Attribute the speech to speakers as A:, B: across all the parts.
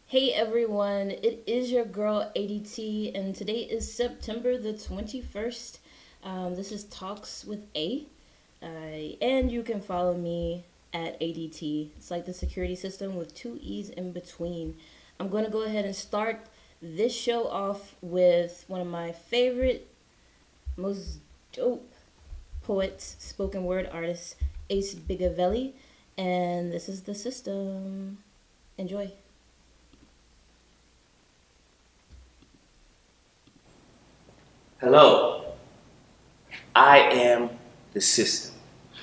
A: Hey everyone, it is your girl AeeDeeTee, and today is September the 21st. This is Talks with A, and you can follow me at AeeDeeTee. It's like the security system with two E's in between. I'm going to go ahead and start this show off with one of my favorite, most dope poets, spoken word artists, Biggaveli, and this is the system. Enjoy.
B: Hello, I am the system.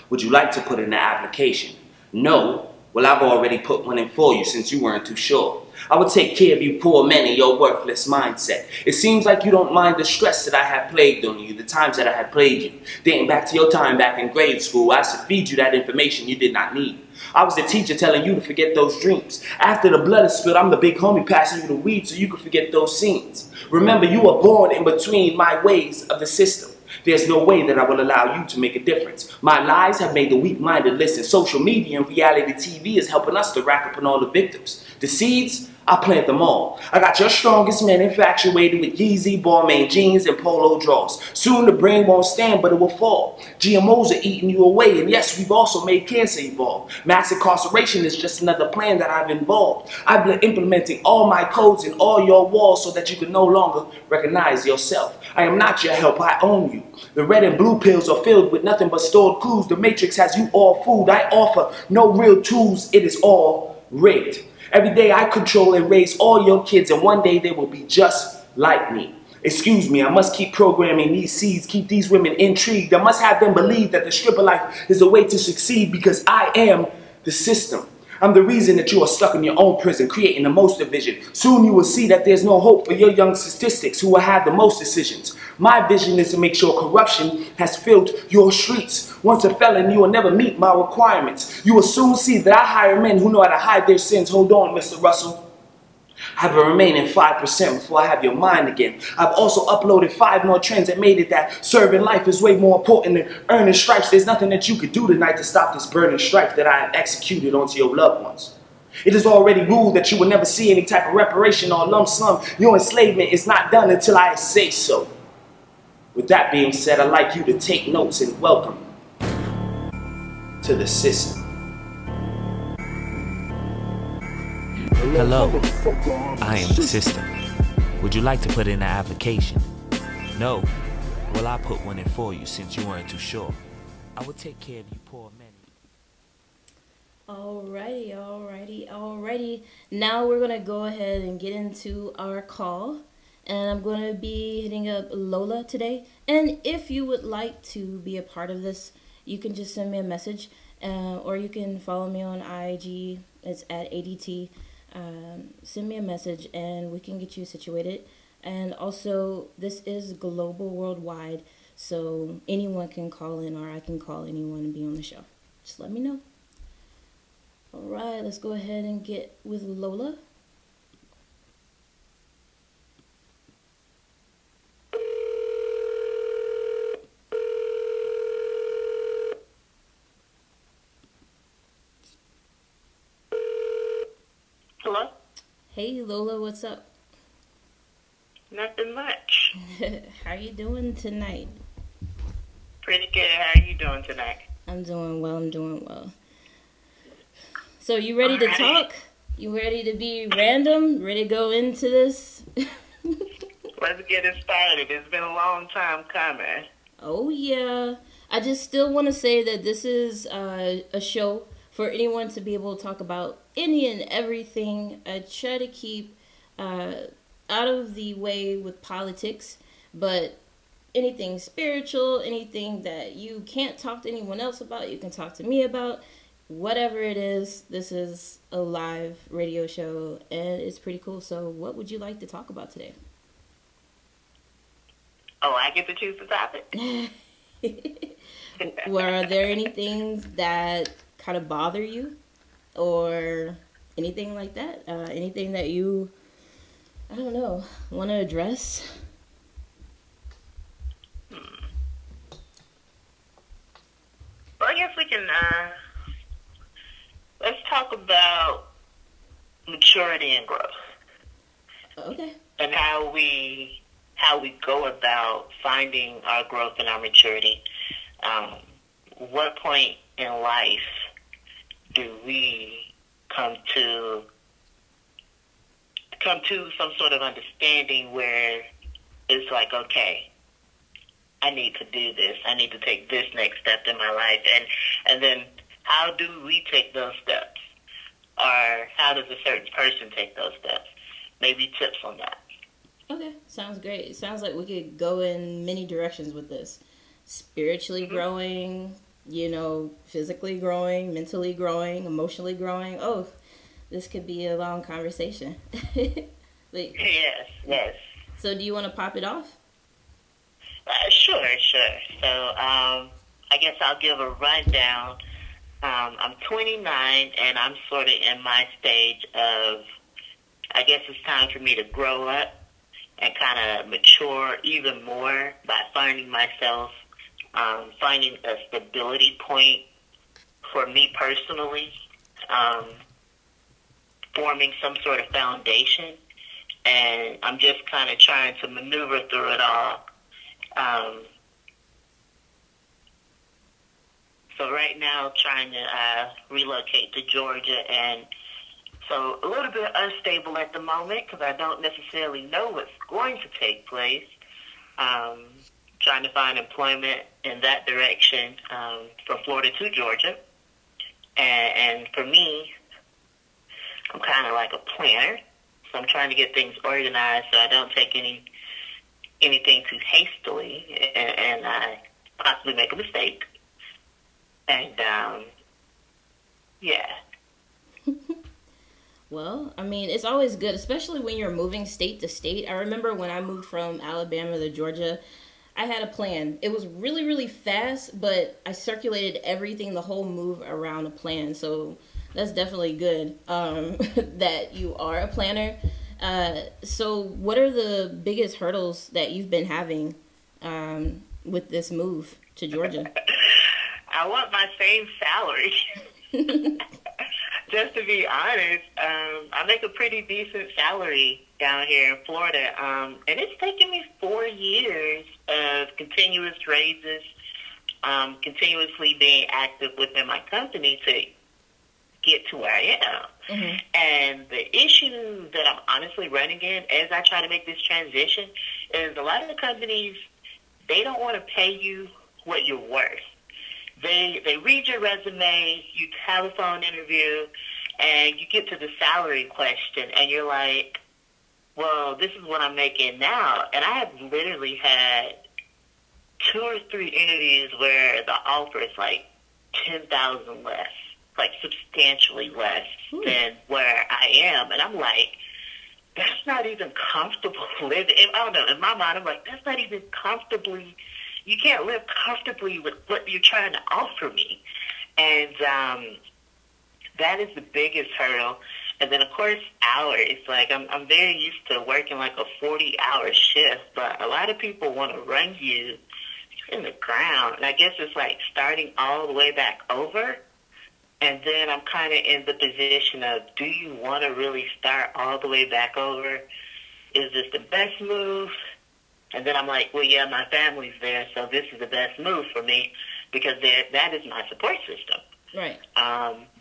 B: Would you like to put in an application? No? Well, I've already put one in for you since you weren't too sure. I would take care of you poor men in your worthless mindset. It seems like you don't mind the stress that I had plagued on you, the times that I had played you. Dating back to your time back in grade school, I used to feed you that information you did not need. I was the teacher telling you to forget those dreams. After the blood is spilled, I'm the big homie passing you the weed so you can forget those scenes. Remember, you were born in between my ways of the system. There's no way that I will allow you to make a difference. My lies have made the weak-minded listen. Social media and reality TV is helping us to rack up on all the victims. The seeds, I plant them all. I got your strongest men infatuated with Yeezy, Balmain jeans, and polo drawers. Soon the brain won't stand, but it will fall. GMOs are eating you away, and yes, we've also made cancer evolve. Mass incarceration is just another plan that I've involved. I've been implementing all my codes in all your walls so that you can no longer recognize yourself. I am not your help, I own you. The red and blue pills are filled with nothing but stored clues. The matrix has you all fooled. I offer no real tools, it is all rigged. Every day I control and raise all your kids, and one day they will be just like me. Excuse me, I must keep programming these seeds, keep these women intrigued. I must have them believe that the stripper life is a way to succeed because I am the system. I'm the reason that you are stuck in your own prison, creating the most division. Soon you will see that there's no hope for your young statistics who will have the most decisions. My vision is to make sure corruption has filled your streets. Once a felon, you will never meet my requirements. You will soon see that I hire men who know how to hide their sins. Hold on, Mr. Russell. I have a remaining 5% before I have your mind again. I've also uploaded 5 more trends that made it that serving life is way more important than earning stripes. There's nothing that you could do tonight to stop this burning strife that I have executed onto your loved ones. It is already ruled that you will never see any type of reparation or lump sum. Your enslavement is not done until I say so. With that being said, I'd like you to take notes and welcome to the system.
C: Hello, I am the system. Would you like to put in an application? No? Well, I put one in for you since you weren't too sure. I will take care of you poor men.
A: Alrighty. Now we're gonna go ahead and get into our call. And I'm gonna be hitting up Lola today. And if you would like to be a part of this, you can just send me a message. Or you can follow me on IG. It's at AeeDeeTee. Send me a message and we can get you situated. And also, this is global, worldwide, so anyone can call in, or I can call anyone and be on the show. Just let me know. Alright, let's go ahead and get with Lola.
D: Hello?
A: Hey Lola, what's up?
D: Nothing much.
A: How you doing tonight?
D: Pretty good. How are you doing tonight?
A: I'm doing well. So you ready to talk? You ready to be random? Ready to go into this?
D: Let's get it started. It's been a long time coming.
A: Oh yeah. I just still want to say that this is a show for anyone to be able to talk about any and everything. I try to keep out of the way with politics, but anything spiritual, anything that you can't talk to anyone else about, you can talk to me about. Whatever it is, this is a live radio show, and it's pretty cool. So what would you like to talk about today?
D: Oh, I get to choose the topic?
A: Were there any things that kind of bother you or anything like that? Anything that you, I don't know, want to address?
D: Well, I guess we can, let's talk about maturity and growth.
A: Okay.
D: and how we go about finding our growth and our maturity. What point in life do we come to some sort of understanding where it's like, okay, I need to do this. I need to take this next step in my life. And then how do we take those steps? Or how does a certain person take those steps? Maybe tips on that.
A: Okay, sounds great. It sounds like we could go in many directions with this. Spiritually growing, physically growing, mentally growing, emotionally growing. Oh, this could be a long conversation.
D: Yes.
A: So do you want to pop it off?
D: Sure. So I guess I'll give a rundown. I'm 29, and I'm sort of in my stage of, I guess it's time for me to grow up and kind of mature even more by finding myself, finding a stability point for me personally, forming some sort of foundation, and I'm just kind of trying to maneuver through it all. So right now, trying to relocate to Georgia, and so a little bit unstable at the moment because I don't necessarily know what's going to take place. Trying to find employment in that direction from Florida to Georgia. And for me, I'm kind of like a planner. So I'm trying to get things organized so I don't take anything too hastily and I possibly make a mistake. And, yeah.
A: Well, I mean, it's always good, especially when you're moving state to state. I remember when I moved from Alabama to Georgia, I had a plan. It was really, really fast, but I circulated everything, the whole move around a plan. So that's definitely good that you are a planner. So what are the biggest hurdles that you've been having with this move to Georgia?
D: I want my same salary. Just to be honest, I make a pretty decent salary down here in Florida, and it's taken me 4 years of continuous raises, continuously being active within my company to get to where I am. Mm-hmm. And the issue that I'm honestly running in as I try to make this transition is a lot of the companies, they don't want to pay you what you're worth. They read your resume, you have a phone interview, and you get to the salary question, and you're like, well, this is what I'm making now. And I have literally had 2 or 3 interviews where the offer is like $10,000 less, like substantially less than where I am. And I'm like, that's not even comfortable living. I don't know, in my mind, I'm like, that's not even comfortably. You can't live comfortably with what you're trying to offer me. And that is the biggest hurdle. And then, of course, hours. Like, I'm very used to working like a 40-hour shift, but a lot of people want to run you in the ground. And I guess it's like starting all the way back over. And then I'm kind of in the position of, do you want to really start all the way back over? Is this the best move? And then I'm like, well, yeah, my family's there, so this is the best move for me because that is my support system.
A: Right.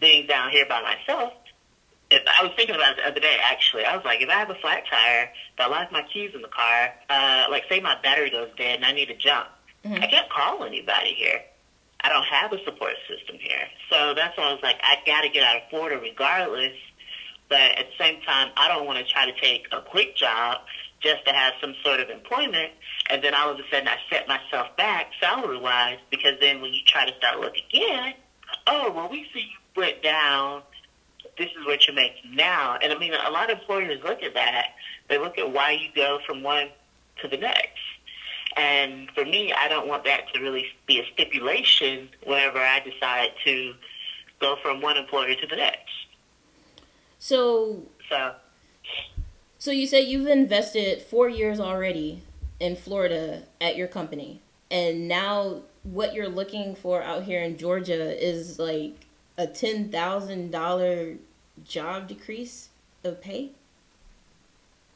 D: Being down here by myself, I was thinking about it the other day, actually. I was like, if I have a flat tire, if I lock my keys in the car, like say my battery goes dead and I need to jump, I can't call anybody here. I don't have a support system here. So that's why I was like, I got to get out of Florida regardless. But at the same time, I don't want to try to take a quick job just to have some sort of employment, and then all of a sudden I set myself back salary-wise, because then when you try to start looking again, oh, well, we see you went down. This is what you're making now. And, I mean, a lot of employers look at that. They look at why you go from one to the next. And for me, I don't want that to really be a stipulation whenever I decide to go from one employer to the next.
A: So you say you've invested 4 years already in Florida at your company, and now what you're looking for out here in Georgia is like a $10,000 job decrease of pay?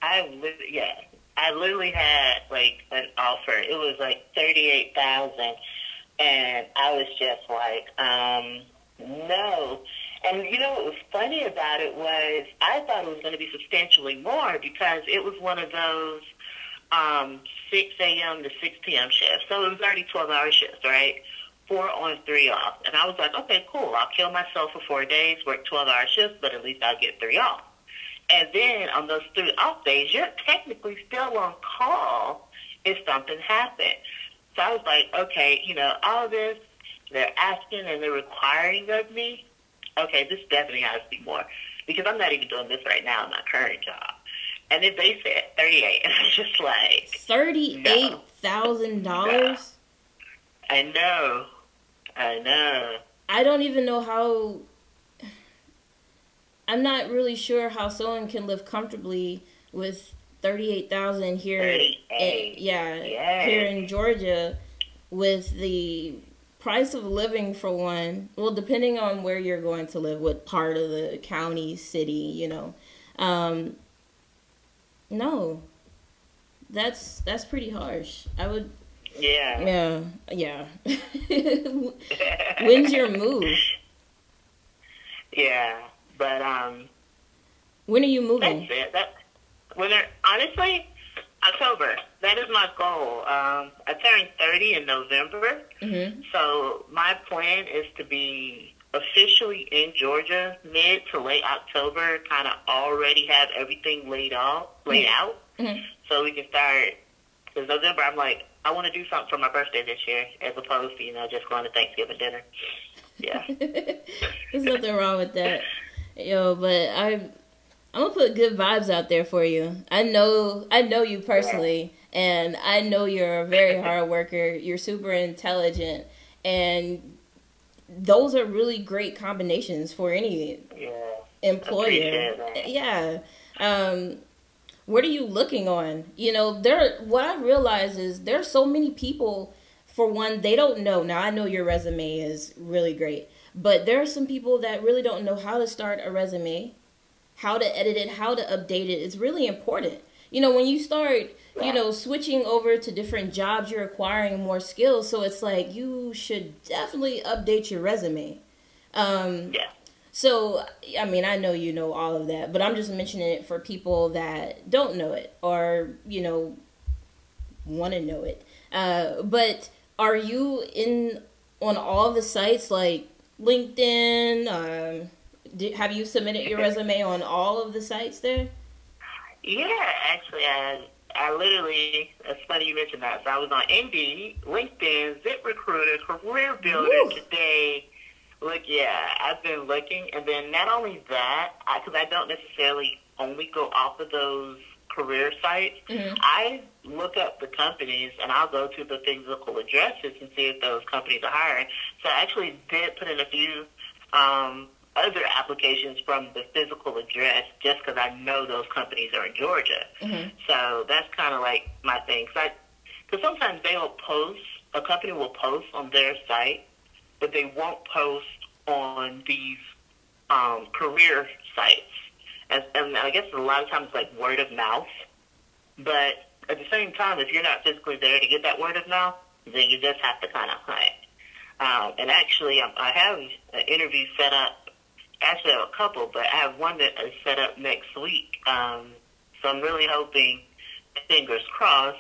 D: Yeah, I literally had like an offer. It was like 38,000, and I was just like, no. And you know what was funny about it was I thought it was going to be substantially more because it was one of those 6 a.m. to 6 p.m. shifts. So it was already 12-hour shifts, right? 4 on, 3 off. And I was like, okay, cool. I'll kill myself for 4 days, work 12-hour shifts, but at least I'll get 3 off. And then on those 3 off days, you're technically still on call if something happened. So I was like, okay, you know, all this, they're asking and they're requiring of me. Okay, this definitely has to be more because I'm not even doing this right now in my current job. And then they said 38, and I was just like,
A: $38,000.
D: No. I know.
A: I don't even know how. I'm not really sure how someone can live comfortably with 38,000 here.
D: 38.
A: Here in Georgia, with the price of living for one. Well, depending on where you're going to live, what part of the county, city, you know. No, that's pretty harsh. I would.
D: Yeah.
A: When's your move?
D: Yeah, but
A: when are you moving?
D: That's it. Honestly, October. That is my goal. I turned 30 in November, so my plan is to be officially in Georgia mid to late October. Kind of already have everything laid out, so we can start. Because November, I'm like, I want to do something for my birthday this year, as opposed to just going to Thanksgiving dinner. Yeah,
A: there's nothing wrong with that, but I'm gonna put good vibes out there for you. I know you personally, and I know you're a very hard worker. You're super intelligent, and those are really great combinations for any employer. Yeah. What are you looking on? What I realize is there's so many people. For one, they don't know. Now, I know your resume is really great, but there are some people that really don't know how to start a resume, how to edit it, how to update it. It's really important. When you start, switching over to different jobs, you're acquiring more skills. So it's like you should definitely update your resume. So, I mean, I know you know all of that, but I'm just mentioning it for people that don't know it or, want to know it. But are you on all the sites like LinkedIn? Have you submitted your resume on all of the sites there?
D: Yeah, actually, I literally, it's funny you mentioned that. So I was on Indeed, LinkedIn, ZipRecruiter, Career Builder today. Look, I've been looking. And then not only that, because I don't necessarily only go off of those career sites, I look up the companies and I'll go to the physical addresses and see if those companies are hiring. So I actually did put in a few other applications from the physical address just because I know those companies are in Georgia. So that's kind of like my thing. Because sometimes a company will post on their site, but they won't post on these career sites. And I guess a lot of times it's like word of mouth. But at the same time, if you're not physically there to get that word of mouth, then you just have to kind of hunt. And actually, I have an interview set up. Actually, I have a couple, but I have one that is set up next week. So I'm really hoping, fingers crossed,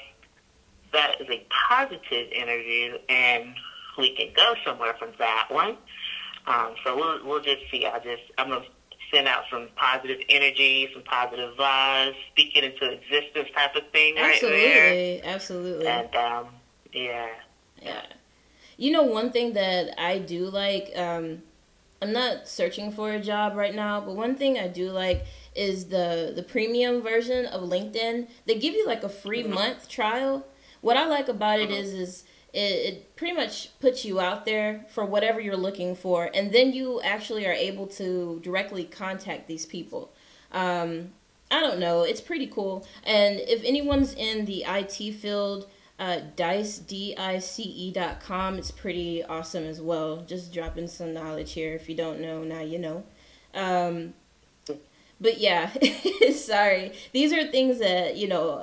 D: that is a positive interview and we can go somewhere from that one. So we'll just see. I'm going to send out some positive energy, some positive vibes, speak it into existence type of thing right there.
A: Absolutely.
D: And,
A: Yeah. One thing that I do like, I'm not searching for a job right now, but one thing I do like is the premium version of LinkedIn. They give you like a free month trial. What I like about it is it pretty much puts you out there for whatever you're looking for, and then you actually are able to directly contact these people. I don't know. It's pretty cool. And if anyone's in the IT field, dice.com, it's pretty awesome as well. Just dropping some knowledge here. If you don't know, now you know. But yeah, sorry. These are things that,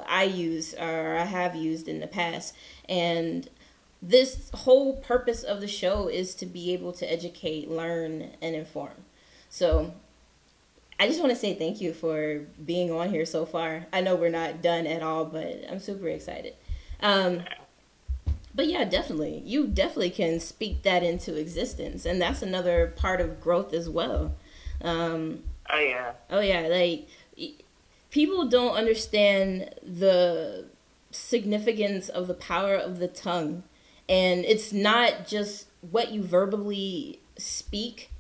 A: I use or I have used in the past. And this whole purpose of the show is to be able to educate, learn, and inform. So I just want to say thank you for being on here so far. I know we're not done at all, but I'm super excited. But yeah, definitely. You definitely can speak that into existence. And that's another part of growth as well.
D: Oh, yeah.
A: Oh, yeah. Like, people don't understand the significance of the power of the tongue. And it's not just what you verbally speak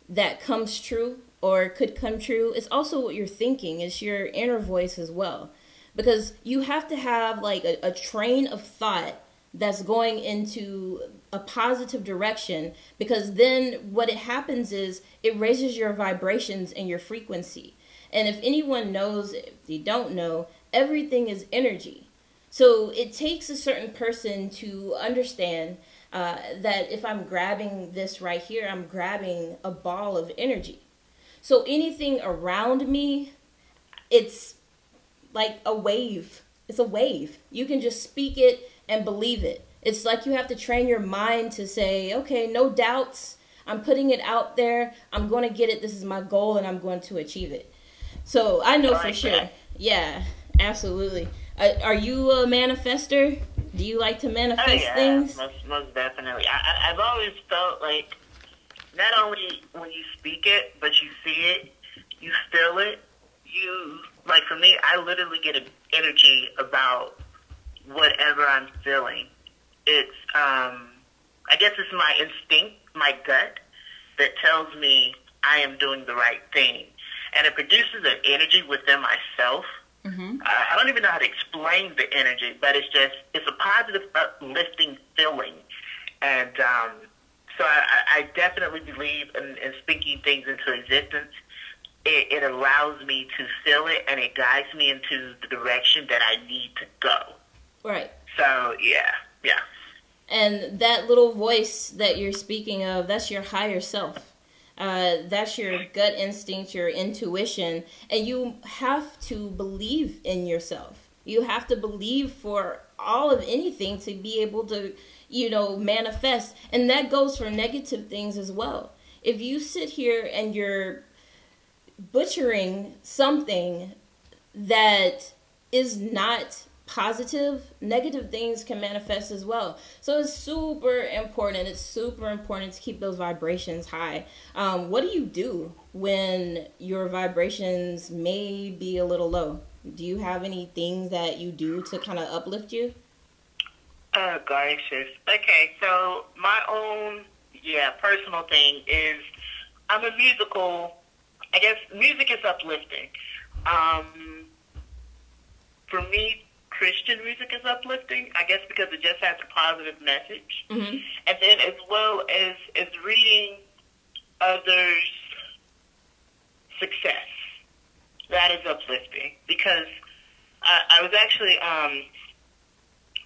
A: that comes true or could come true. It's also what you're thinking. It's your inner voice as well. Because you have to have, like, a train of thought that's going into a positive direction, because then what it happens is it raises your vibrations and your frequency. And if anyone knows, if you don't know, everything is energy. So it takes a certain person to understand that if I'm grabbing this right here, I'm grabbing a ball of energy. So anything around me, it's like a wave. It's a wave. You can just speak it and believe it. It's like you have to train your mind to say, okay, no doubts. I'm putting it out there. I'm going to get it. This is my goal, and I'm going to achieve it. So I know for sure. Yeah, absolutely. Are you a manifester? Do you like to manifest things?
D: Most definitely. I've always felt like not only when you speak it, but you see it, you feel it. Like for me, I literally get an energy about whatever I'm feeling. It's, I guess it's my instinct, my gut, that tells me I am doing the right thing. And it produces an energy within myself. Mm-hmm. I don't even know how to explain the energy, but it's a positive, uplifting feeling. And so I definitely believe in speaking things into existence. It allows me to feel it, and it guides me into the direction that I need to go.
A: Right.
D: So, yeah.
A: And that little voice that you're speaking of, that's your higher self. That's your gut instinct, your intuition. And you have to believe in yourself. You have to believe for all of anything to be able to, manifest. And that goes for negative things as well. If you sit here and you're butchering something that is not positive, negative things can manifest as well. So it's super important. It's super important to keep those vibrations high. What do you do when your vibrations may be a little low? Do you have any things that you do to kind of uplift you?
D: Gracious. Okay, so my own, personal thing is I'm a musical. I guess music is uplifting. For me, Christian music is uplifting, I guess because it just has a positive message. Mm-hmm. And then as well as reading others' success, that is uplifting. Because I was actually, I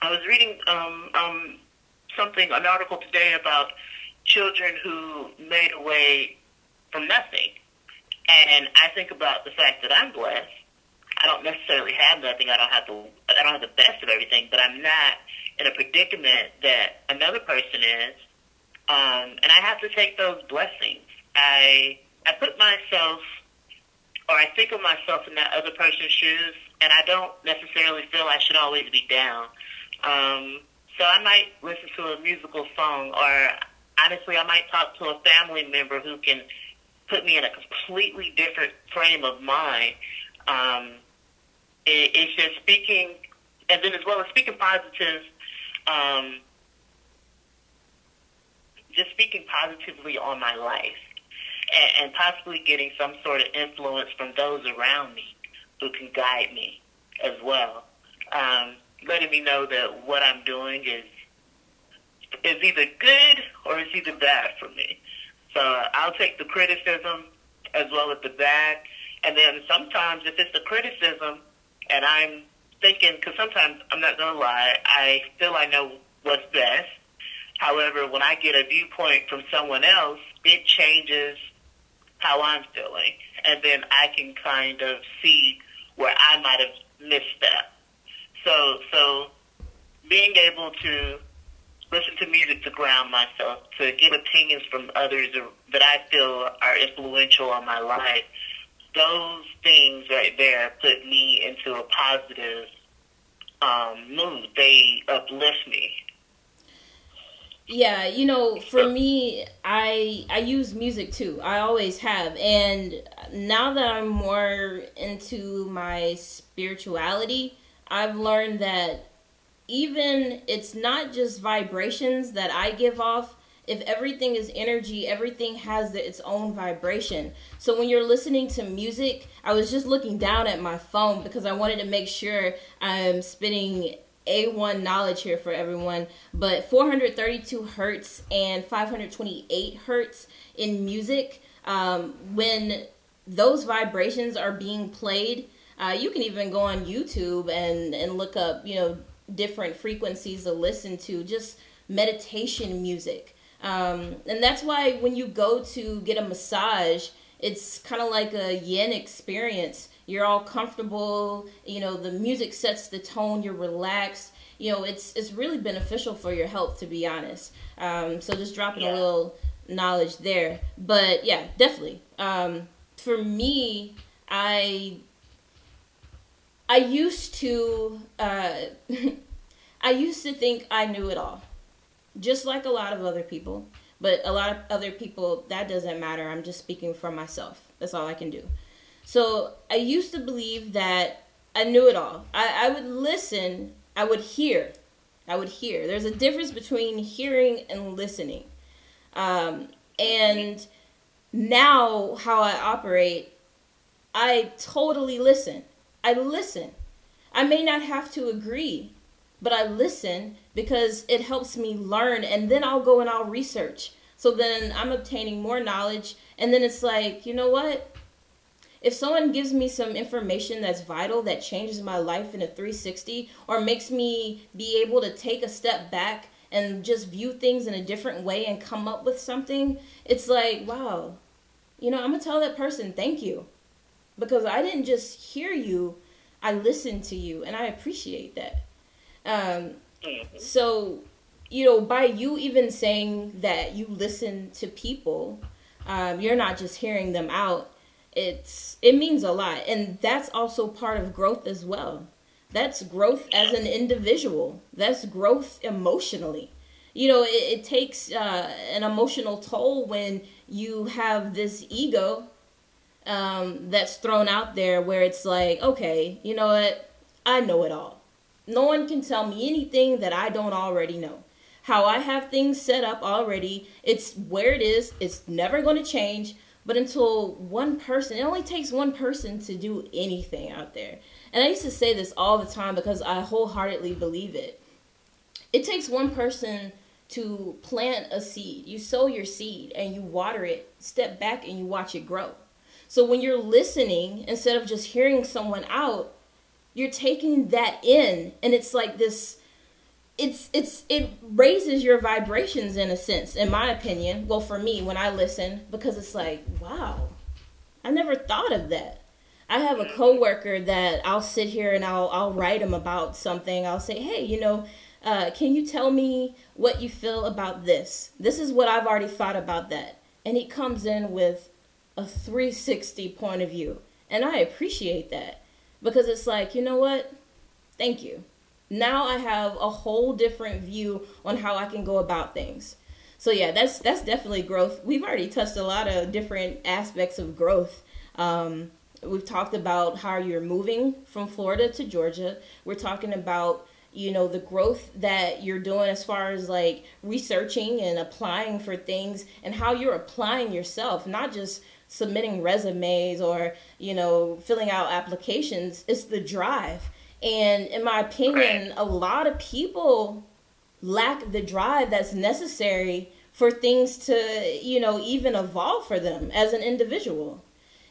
D: was reading an article today about children who made a way from nothing. And I think about the fact that I'm blessed. I don't necessarily have nothing. I don't have the best of everything, but I'm not in a predicament that another person is. And I have to take those blessings. I put myself, or I think of myself in that other person's shoes, and I don't necessarily feel I should always be down. So I might listen to a musical song, or honestly, I might talk to a family member who can put me in a completely different frame of mind. It's just speaking, and then as well as speaking positive, just speaking positively on my life, and possibly getting some sort of influence from those around me who can guide me as well, letting me know that what I'm doing is either good or it's either bad for me. So I'll take the criticism as well as the bad. And then sometimes if it's the criticism and I'm thinking, because sometimes, I'm not going to lie, I feel I know what's best. However, when I get a viewpoint from someone else, it changes how I'm feeling, and then I can kind of see where I might have misstepped. So being able to listen to music to ground myself, to get opinions from others that I feel are influential on my life, those things right there put me into a positive mood. They uplift me.
A: Yeah, you know, for me, I use music too. I always have. And now that I'm more into my spirituality, I've learned that even it's not just vibrations that I give off. If everything is energy, everything has its own vibration. So when you're listening to music, I was just looking down at my phone because I wanted to make sure I'm spitting A1 knowledge here for everyone. But 432 hertz and 528 hertz in music, when those vibrations are being played, you can even go on YouTube and look up, you know, different frequencies to listen to, just meditation music. And that's why when you go to get a massage, it's kind of like a yin experience. You're all comfortable, you know, the music sets the tone, you're relaxed. You know, it's really beneficial for your health, to be honest. So just dropping a little knowledge there. But yeah, definitely. For me, I used to I used to think I knew it all, just like a lot of other people. But a lot of other people, that doesn't matter. I'm just speaking for myself. That's all I can do. So I used to believe that I knew it all. I would listen. I would hear. There's a difference between hearing and listening. And now how I operate, I totally listen. I listen. I may not have to agree, but I listen because it helps me learn, and then I'll go and I'll research. So then I'm obtaining more knowledge, and then it's like, you know what? If someone gives me some information that's vital, that changes my life in a 360, or makes me be able to take a step back and just view things in a different way and come up with something, it's like, wow, you know, I'm going to tell that person thank you. Because I didn't just hear you, I listened to you, and I appreciate that. So, you know, by you even saying that you listen to people, you're not just hearing them out, it means a lot. And that's also part of growth as well. That's growth as an individual. That's growth emotionally. You know, it takes an emotional toll when you have this ego that's thrown out there where it's like, okay, you know what? I know it all. No one can tell me anything that I don't already know. How I have things set up already, it's where it is. It's never going to change. But until one person, it only takes one person to do anything out there. And I used to say this all the time because I wholeheartedly believe it. It takes one person to plant a seed. You sow your seed and you water it, step back and you watch it grow. So when you're listening, instead of just hearing someone out, you're taking that in, and it's like this, it raises your vibrations in a sense, in my opinion. Well, for me, when I listen, because it's like, wow, I never thought of that. I have a coworker that I'll sit here and I'll write him about something. I'll say, hey, you know, can you tell me what you feel about this? This is what I've already thought about that. And he comes in with a 360 point of view. And I appreciate that because it's like, you know what? Thank you. Now I have a whole different view on how I can go about things. So yeah, that's definitely growth. We've already touched a lot of different aspects of growth. We've talked about how you're moving from Florida to Georgia. We're talking about, you know, the growth that you're doing as far as like researching and applying for things, and how you're applying yourself, not just submitting resumes or, you know, filling out applications. It's the drive. And in my opinion, a lot of people lack the drive that's necessary for things to, you know, even evolve for them as an individual.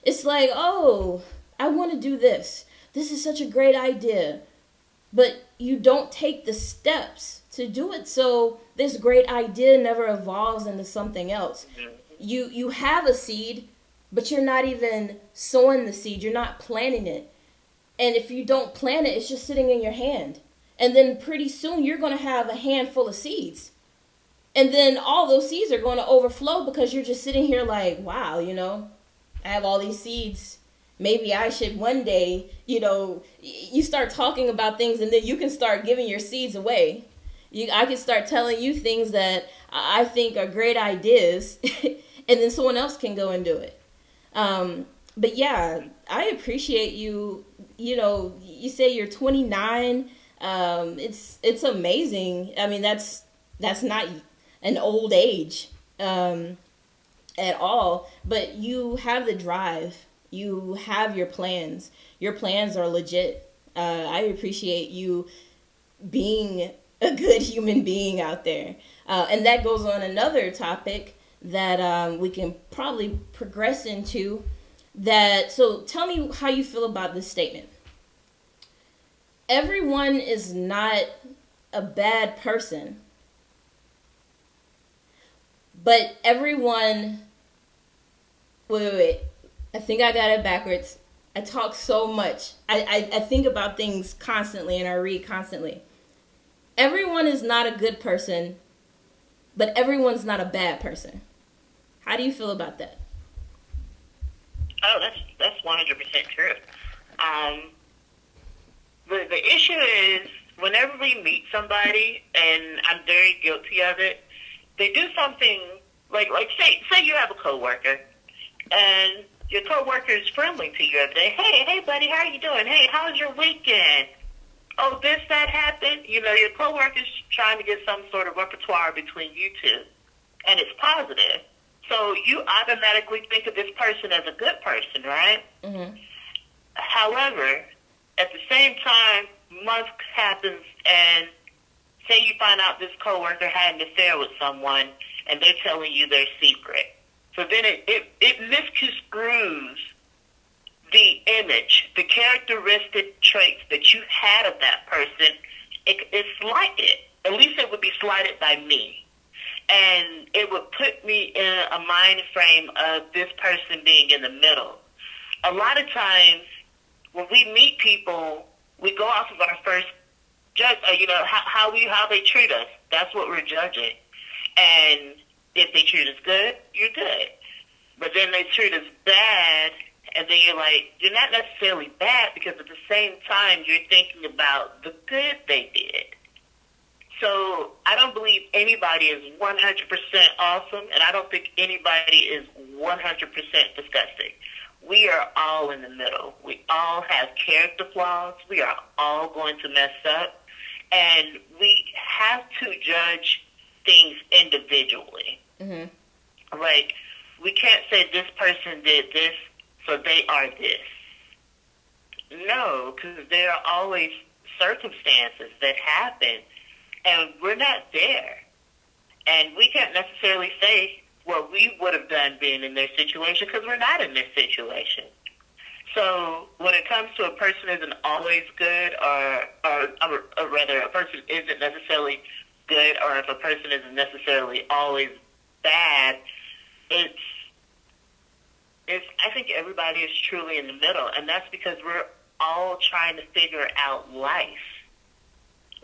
A: It's like, oh, I want to do this. This is such a great idea. But you don't take the steps to do it. So this great idea never evolves into something else. You have a seed, but you're not even sowing the seed. You're not planting it. And if you don't plant it, it's just sitting in your hand. And then pretty soon you're going to have a handful of seeds. And then all those seeds are going to overflow because you're just sitting here like, wow, you know, I have all these seeds. Maybe I should one day, you know, you start talking about things and then you can start giving your seeds away. I can start telling you things that I think are great ideas and then someone else can go and do it. But yeah, I appreciate you. You know, you say you're 29. It's amazing. I mean, that's not an old age at all, but you have the drive. You have your plans. Your plans are legit. I appreciate you being a good human being out there. And that goes on another topic that we can probably progress into. So tell me how you feel about this statement. Everyone is not a bad person, but everyone, wait. I think I got it backwards. I talk so much. I think about things constantly and I read constantly. Everyone is not a good person, but everyone's not a bad person. How do you feel about that?
D: Oh, that's 100% true. The issue is whenever we meet somebody, and I'm very guilty of it, they do something like say you have a coworker, and your coworker is friendly to you every day. Hey, buddy, how are you doing? Hey, how's your weekend? Oh, that happened. You know, your coworker's trying to get some sort of repertoire between you two, and it's positive. So you automatically think of this person as a good person, right? Mm-hmm. However, at the same time, month happens, and say you find out this coworker had an affair with someone, and they're telling you their secret. So then it misconstrues the image, the characteristic traits that you had of that person. It's slighted. At least it would be slighted by me. And it would put me in a mind frame of this person being in the middle. A lot of times, when we meet people, we go off of our first judge, how they treat us. That's what we're judging. And if they treat us good, you're good. But then they treat us bad, and then you're like, you're not necessarily bad because at the same time you're thinking about the good they did. So I don't believe anybody is 100% awesome, and I don't think anybody is 100% disgusting. We are all in the middle. We all have character flaws. We are all going to mess up, and we have to judge things individually. Mm-hmm. Like, we can't say this person did this, so they are this. No, because there are always circumstances that happen, and we're not there. And we can't necessarily say what we would have done being in their situation because we're not in this situation. So when it comes to a person isn't always good, or rather a person isn't necessarily good, or if a person isn't necessarily always bad, I think everybody is truly in the middle, and that's because we're all trying to figure out life.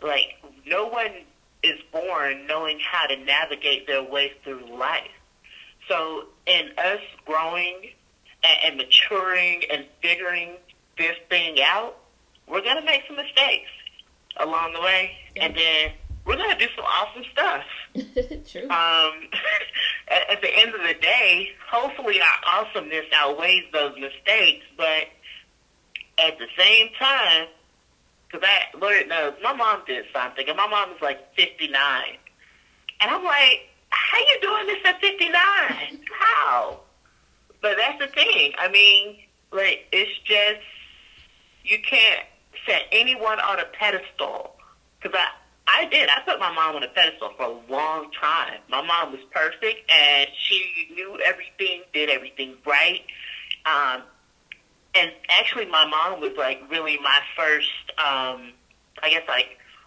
D: Like, no one is born knowing how to navigate their way through life. So in us growing and maturing and figuring this thing out, we're going to make some mistakes along the way, and then we're going to do some awesome stuff.
A: True.
D: At the end of the day, hopefully our awesomeness outweighs those mistakes, but at the same time, because Lord knows, my mom did something, and my mom is like 59. And I'm like, how you doing this at 59? How? But that's the thing. I mean, like, it's just, you can't set anyone on a pedestal. Because I did. I put my mom on a pedestal for a long time. My mom was perfect, and she knew everything, did everything right. And actually, my mom was, like, really my first,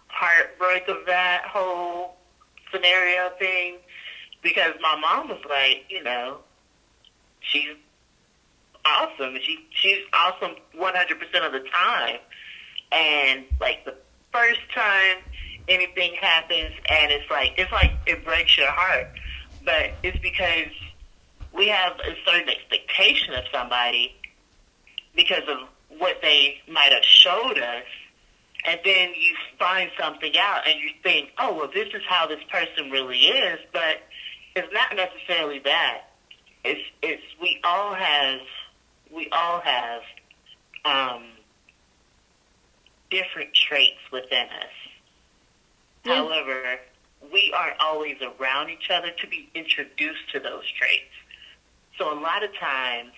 D: heartbreak of that whole scenario thing. Because my mom was like, she's awesome. She's awesome 100% of the time. And like the first time anything happens, and it's like it breaks your heart. But it's because we have a certain expectation of somebody because of what they might have showed us. And then you find something out and you think, oh, well, this is how this person really is. But it's not necessarily that. It's we all have different traits within us. Yeah. However, we aren't always around each other to be introduced to those traits. So a lot of times,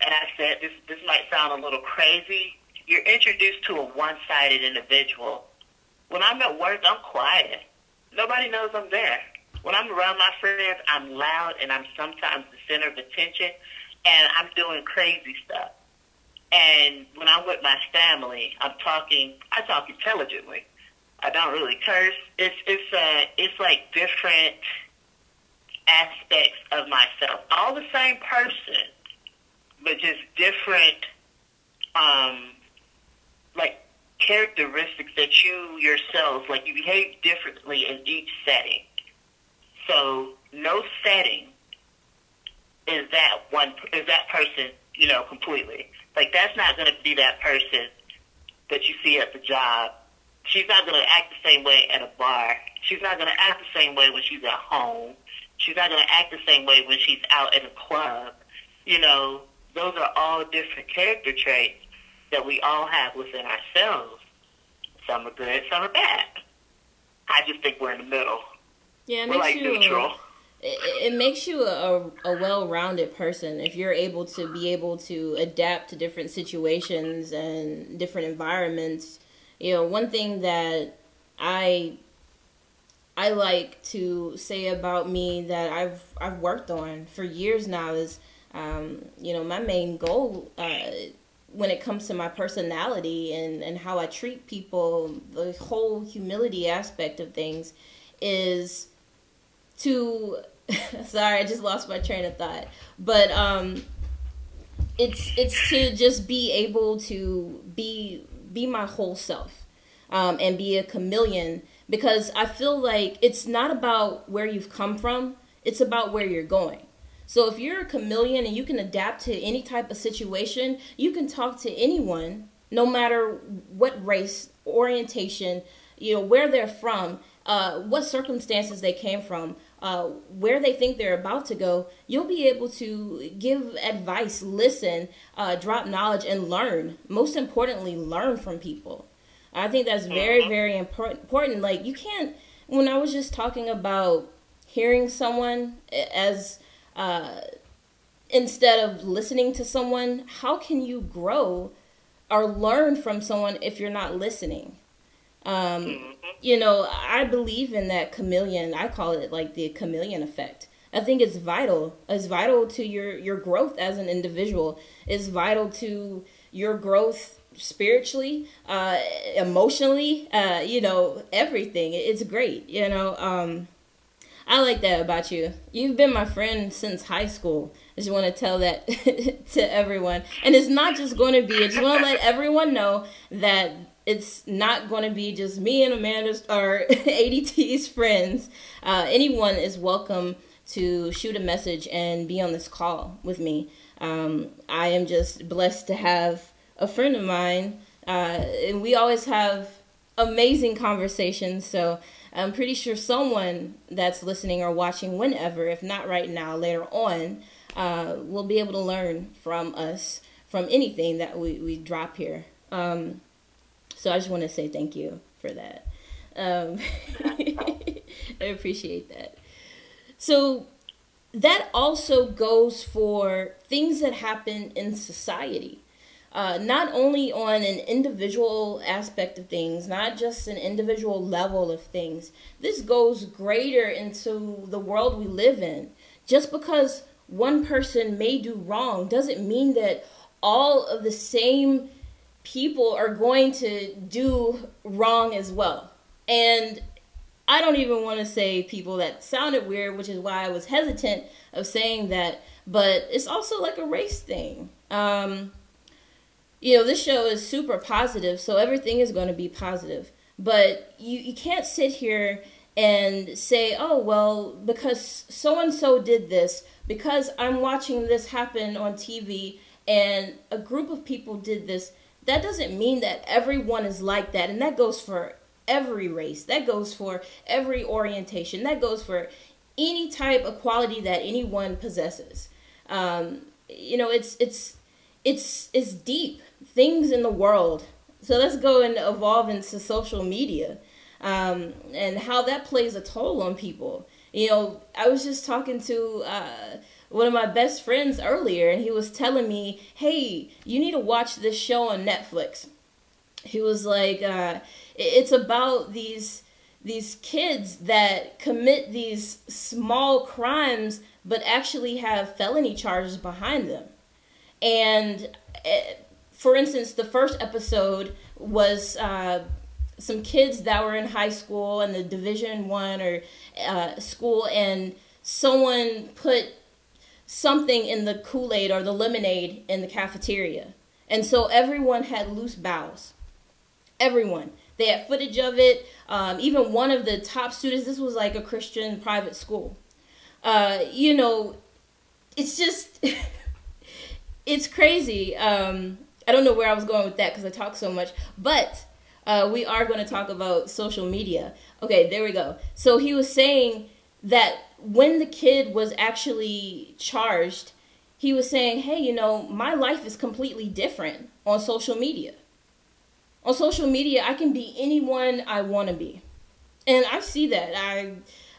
D: and I said this might sound a little crazy, you're introduced to a one-sided individual. When I'm at work, I'm quiet. Nobody knows I'm there. When I'm around my friends, I'm loud, and I'm sometimes the center of attention, and I'm doing crazy stuff. And when I'm with my family, I talk intelligently. I don't really curse. It's like different aspects of myself. All the same person, but just different, like characteristics that you yourself, like you behave differently in each setting. So no setting is that person, completely. Like that's not going to be that person that you see at the job. She's not going to act the same way at a bar. She's not going to act the same way when she's at home. She's not going to act the same way when she's out at a club. Those are all different character traits that we all have within ourselves. Some are good, some are bad. I just think we're in the middle.
A: Yeah,
D: we're like neutral.
A: It makes you a well-rounded person if you're able to adapt to different situations and different environments. One thing that I like to say about me that I've worked on for years now is, my main goal when it comes to my personality and how I treat people, the whole humility aspect of things is to, sorry, I just lost my train of thought, but it's to just be able to be my whole self, and be a chameleon, because I feel like it's not about where you've come from, it's about where you're going. So if you're a chameleon and you can adapt to any type of situation, you can talk to anyone, no matter what race, orientation, where they're from, what circumstances they came from, where they think they're about to go. You'll be able to give advice, listen, drop knowledge, and learn. Most importantly, learn from people. I think that's very, very important. Like, you can't, when I was just talking about hearing someone as, instead of listening to someone, how can you grow or learn from someone if you're not listening? I believe in that chameleon. I call it like the chameleon effect. I think it's vital. It's vital to your growth as an individual. It's vital to your growth spiritually, emotionally, everything. It's great. I like that about you. You've been my friend since high school. I just want to tell that to everyone. And it's not just going to be, I just want to let everyone know that it's not going to be just me and Amanda's or AeeDeeTee's friends. Anyone is welcome to shoot a message and be on this call with me. I am just blessed to have a friend of mine, and we always have amazing conversations. So I'm pretty sure someone that's listening or watching whenever, if not right now, later on, will be able to learn from us, from anything that we drop here. So I just want to say thank you for that. I appreciate that. So that also goes for things that happen in society. Not only on an individual aspect of things, not just an individual level of things. This goes greater into the world we live in. Just because one person may do wrong doesn't mean that all of the same people are going to do wrong as well. And I don't even want to say people that sounded weird, which is why I was hesitant of saying that. But it's also like a race thing. You know, this show is super positive, so everything is going to be positive. But you can't sit here and say, oh, well, because so-and-so did this, because I'm watching this happen on TV and a group of people did this, that doesn't mean that everyone is like that. And that goes for every race. That goes for every orientation. That goes for any type of quality that anyone possesses. You know, it's deep things in the world. So let's go and evolve into social media, and how that plays a toll on people. You know, I was just talking to one of my best friends earlier, and he was telling me, hey, you need to watch this show on Netflix. He was like, it's about these kids that commit these small crimes, but actually have felony charges behind them. And for instance, the first episode was some kids that were in high school in the Division I or school, and someone put something in the Kool-Aid or the lemonade in the cafeteria. And so everyone had loose bowels. Everyone. They had footage of it. Even one of the top students, this was like a Christian private school. You know, it's just, it's crazy. I don't know where I was going with that because I talk so much. But we are going to talk about social media. Okay, there we go. So he was saying that when the kid was actually charged, he was saying, hey, you know, my life is completely different on social media. On social media, I can be anyone I want to be. And I see that.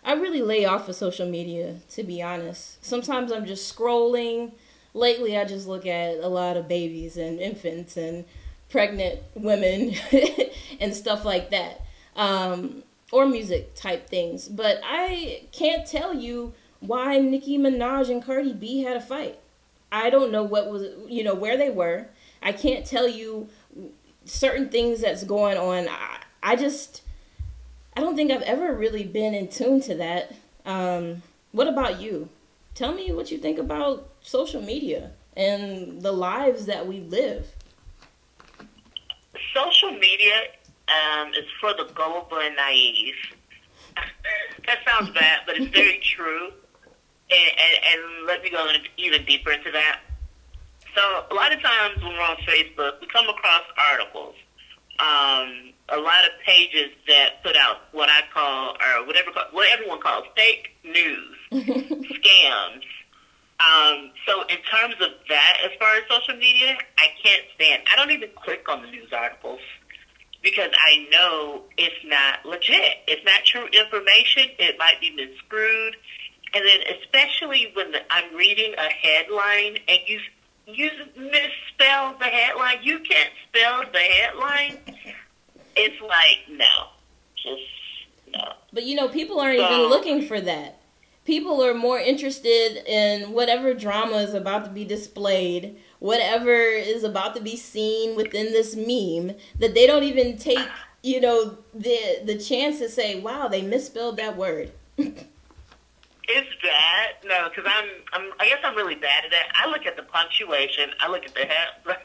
A: I really lay off of social media, to be honest. Sometimes I'm just scrolling. Lately, I just look at a lot of babies and infants and pregnant women and stuff like that. Or music type things. But I can't tell you why Nicki Minaj and Cardi B had a fight. I don't know what was, you know, where they were. I can't tell you certain things that's going on. I don't think I've ever really been in tune to that. What about you? Tell me what you think about social media and the lives that we live.
D: Social media is for the gullible and naive. That sounds bad, but it's very true. And let me go even deeper into that. So a lot of times when we're on Facebook, we come across articles, a lot of pages that put out what I call, or what everyone calls fake news, scams. So in terms of that, as far as social media, I can't stand. I don't even click on the news articles because I know it's not legit. It's not true information. It might be miscrewed. And then especially when I'm reading a headline and you misspell the headline, you can't spell the headline. It's like, no, just no.
A: But you know, people aren't even looking for that. People are more interested in whatever drama is about to be displayed, whatever is about to be seen within this meme, that they don't even take, you know, the chance to say, wow, they misspelled that word.
D: It's bad. No, because I guess I'm really bad at that. I look at the punctuation. I look at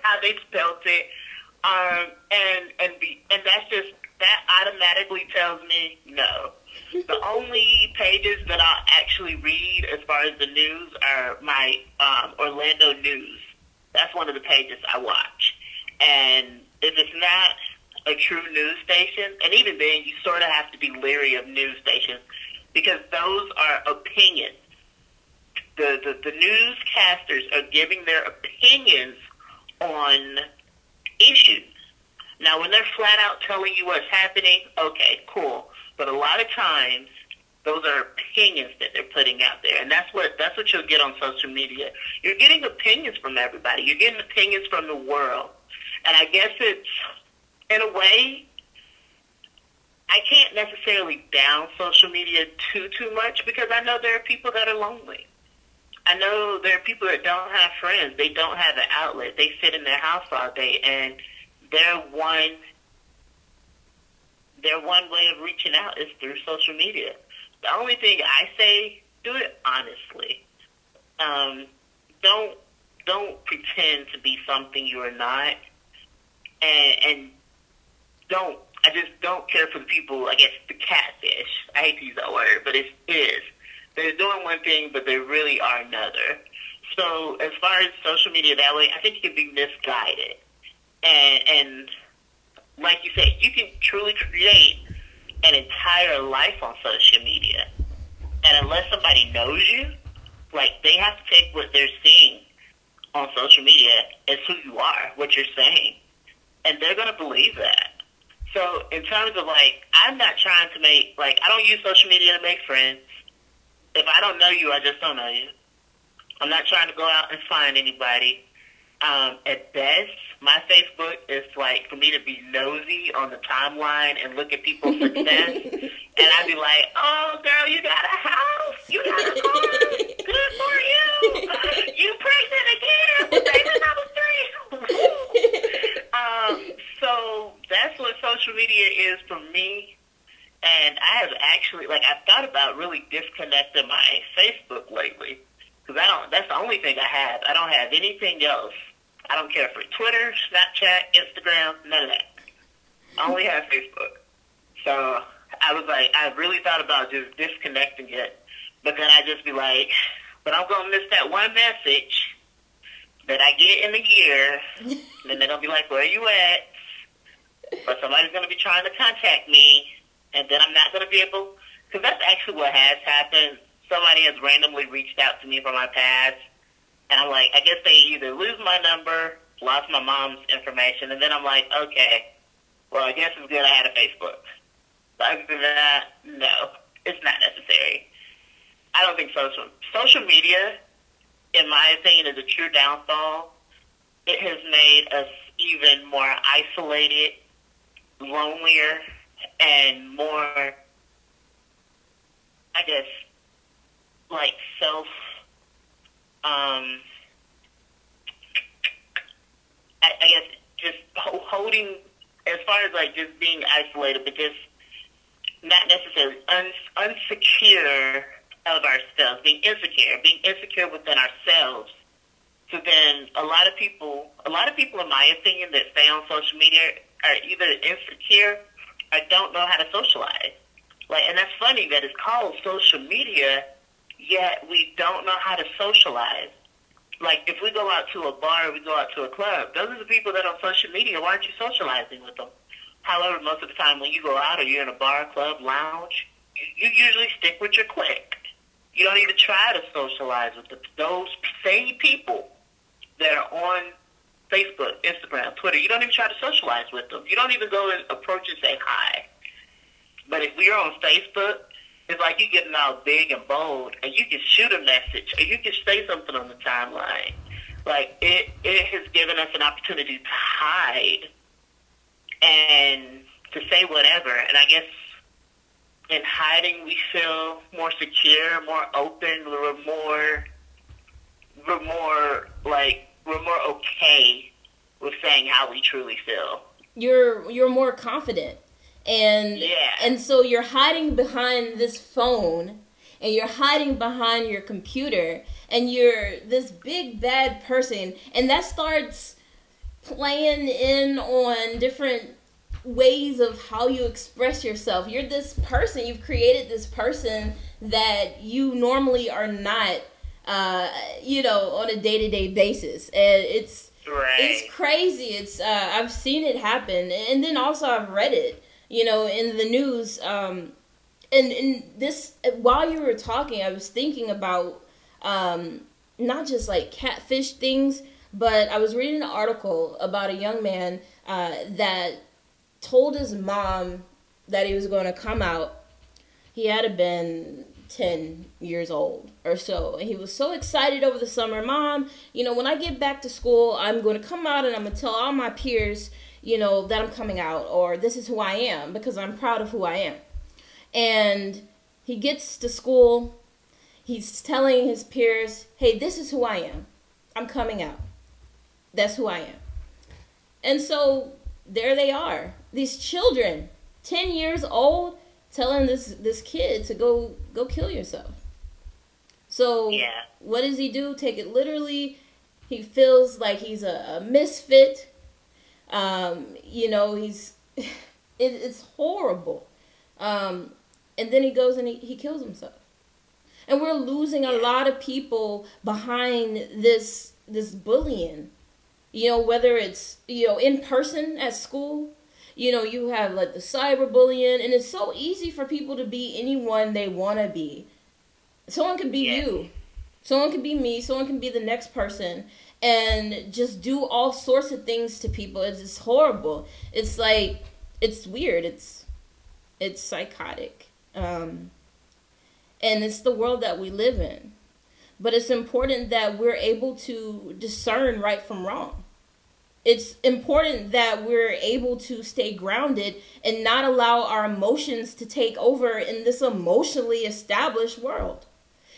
D: how they spelled it, and that's just, that automatically tells me no. The only pages that I'll actually read as far as the news are my Orlando News. That's one of the pages I watch. And if it's not a true news station, and even then you sort of have to be leery of news stations because those are opinions. The newscasters are giving their opinions on issues. Now, when they're flat out telling you what's happening, okay, cool. But a lot of times, those are opinions that they're putting out there, and that's what you'll get on social media. You're getting opinions from everybody. You're getting opinions from the world, and I guess it's, in a way, I can't necessarily down social media too much because I know there are people that are lonely. I know there are people that don't have friends. They don't have an outlet. They sit in their house all day, and their one their one way of reaching out is through social media. The only thing I say, do it honestly. Don't pretend to be something you are not, and I just don't care for the people, I guess, the catfish. I hate to use that word, but it is. They're doing one thing, but they really are another. So as far as social media that way, I think you can be misguided. And like you said, you can truly create an entire life on social media. And unless somebody knows you, like, they have to take what they're seeing on social media as who you are, what you're saying. And they're going to believe that. So in terms of, like, I'm not trying to make, like, I don't use social media to make friends. If I don't know you, I just don't know you. I'm not trying to go out and find anybody. At best, my Facebook is, like, for me to be nosy on the timeline and look at people's success. And I'd be like, oh, girl, you got a house. You got a car. Good for you. You pregnant again with baby number 3. So that's what social media is for me. And I have actually, like, I've thought about really disconnecting my Facebook lately. Because that's the only thing I have. I don't have anything else. I don't care for Twitter, Snapchat, Instagram, none of that. I only have Facebook. So I was like, I really thought about just disconnecting it. But then I just be like, but I'm going to miss that one message that I get in a year. And then they're going to be like, where are you at? Or somebody's going to be trying to contact me. And then I'm not going to be able, because that's actually what has happened. Somebody has randomly reached out to me from my past. And I'm like, I guess they either lose my number, lost my mom's information, and then I'm like, okay, well, I guess it's good I had a Facebook. But other than that, no, it's not necessary. I don't think social media, in my opinion, is a true downfall. It has made us even more isolated, lonelier, and more, I guess, like I guess just holding, as far as like just being isolated, but just not necessarily unsecure of ourselves, being insecure within ourselves. So then a lot of people in my opinion that stay on social media are either insecure or don't know how to socialize. Like, and that's funny that it's called social media, yet we don't know how to socialize. Like, if we go out to a bar or we go out to a club, those are the people that are on social media. Why aren't you socializing with them? However, most of the time when you go out or you're in a bar, club, lounge, you usually stick with your clique. You don't even try to socialize with those same people that are on Facebook, Instagram, Twitter. You don't even try to socialize with them. You don't even go and approach and say hi. But if we are on Facebook, it's like you getting all big and bold, and you can shoot a message, or you can say something on the timeline. Like, it has given us an opportunity to hide and to say whatever. And I guess in hiding, we feel more secure, more open. We're more okay with saying how we truly feel.
A: You're more confident. And so you're hiding behind this phone, and you're hiding behind your computer, and you're this big bad person, and that starts playing in on different ways of how you express yourself. You're this person, you've created this person that you normally are not, on a day-to-day basis. And it's crazy. It's I've seen it happen, and then also I've read it. In the news, and this, while you were talking, I was thinking about, not just like catfish things, but I was reading an article about a young man, that told his mom that he was going to come out. He had to been 10 years old or so, and he was so excited over the summer. Mom, when I get back to school, I'm going to come out and I'm going to tell all my peers that I'm coming out, or this is who I am, because I'm proud of who I am. And he gets to school, he's telling his peers, hey, this is who I am. I'm coming out. That's who I am. And so there they are, these children, 10 years old, telling this kid to go kill yourself. So
D: Yeah.
A: what does he do? Take it literally. He feels like he's a misfit. You know, it's horrible. And then he goes and he kills himself. And we're losing a lot of people behind this bullying. You know, whether it's, you know, in person at school, you know, you have like the cyberbullying, and it's so easy for people to be anyone they want to be. Someone could be you. Someone could be me. Someone can be the next person and just do all sorts of things to people. It's just horrible. It's like, it's weird. It's psychotic. And it's the world that we live in. But it's important that we're able to discern right from wrong. It's important that we're able to stay grounded and not allow our emotions to take over in this emotionally established world.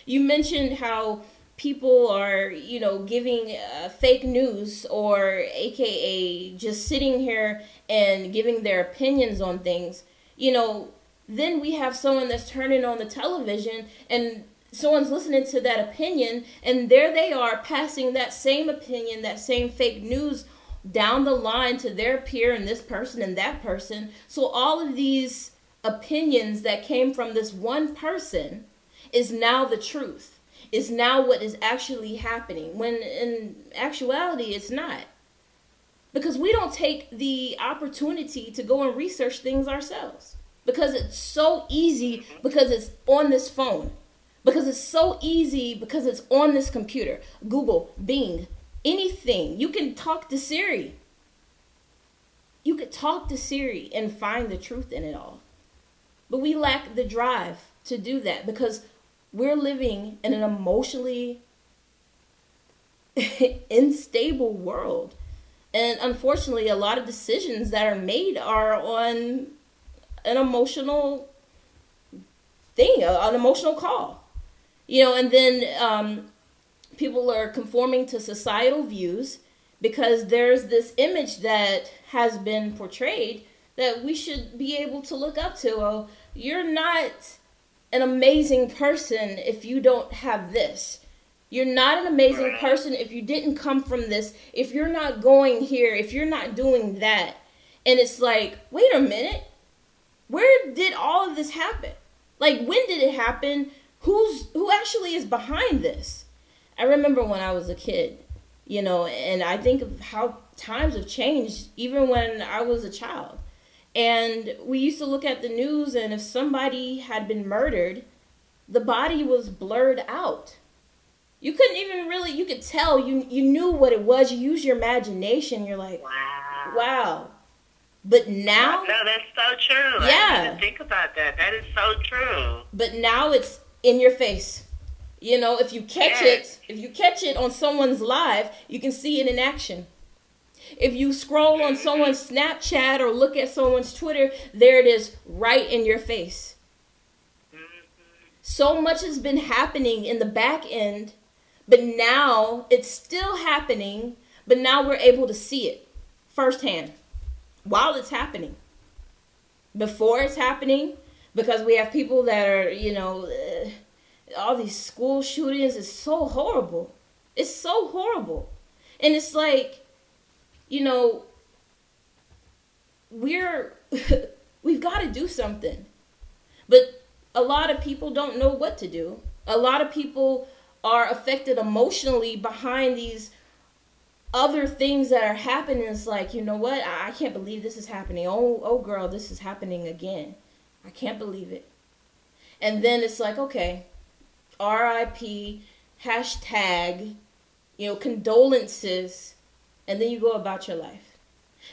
A: You mentioned how people are, you know, giving fake news, or AKA just sitting here and giving their opinions on things. You know, then we have someone that's turning on the television and someone's listening to that opinion, and there they are passing that same opinion, that same fake news down the line to their peer and this person and that person. So all of these opinions that came from this one person is now the truth, is now what is actually happening, when in actuality it's not. Because we don't take the opportunity to go and research things ourselves. Because it's so easy, because it's on this phone. Because it's so easy, because it's on this computer. Google, Bing, anything. You can talk to Siri. You could talk to Siri and find the truth in it all. But we lack the drive to do that because we're living in an emotionally unstable world. And unfortunately, a lot of decisions that are made are on an emotional thing, an emotional call. You know, and then people are conforming to societal views because there's this image that has been portrayed that we should be able to look up to. Oh, you're not an amazing person if you don't have this. You're not an amazing person if you didn't come from this, if you're not going here, if you're not doing that. And it's like, wait a minute, where did all of this happen? Like, when did it happen? Who actually is behind this? I remember when I was a kid, you know, and I think of how times have changed even when I was a child. And we used to look at the news, and if somebody had been murdered, the body was blurred out. You couldn't even really, you could tell, you knew what it was. You used your imagination. You're like, wow. But now.
D: No, that's so true.
A: Yeah.
D: I didn't think about that. That is so true.
A: But now it's in your face. You know, if you catch it on someone's live, you can see it in action. If you scroll on someone's Snapchat or look at someone's Twitter, there it is right in your face. So much has been happening in the back end, but now it's still happening, but now we're able to see it firsthand while it's happening. Before it's happening, because we have people that are, you know, all these school shootings is so horrible. It's so horrible. And it's like, you know, we've got to do something. But a lot of people don't know what to do. A lot of people are affected emotionally behind these other things that are happening. It's like, you know what? I can't believe this is happening. Oh girl, this is happening again. I can't believe it. And then it's like, okay, RIP, hashtag, you know, condolences, and then you go about your life.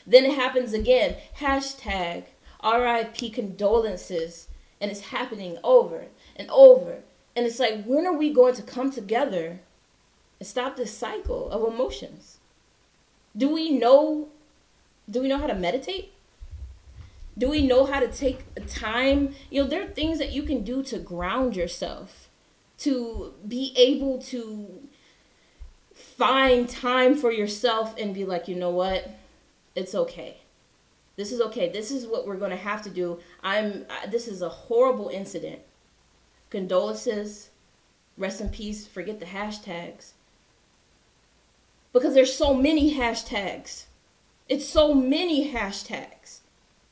A: Then it happens again, hashtag, RIP, condolences, and it's happening over and over. And it's like, when are we going to come together and stop this cycle of emotions? Do we know how to meditate? Do we know how to take time? You know, there are things that you can do to ground yourself, to be able to find time for yourself and be like, you know what? It's okay. This is okay. This is what we're going to have to do. This is a horrible incident. Condolences. Rest in peace. Forget the hashtags. Because there's so many hashtags. It's so many hashtags.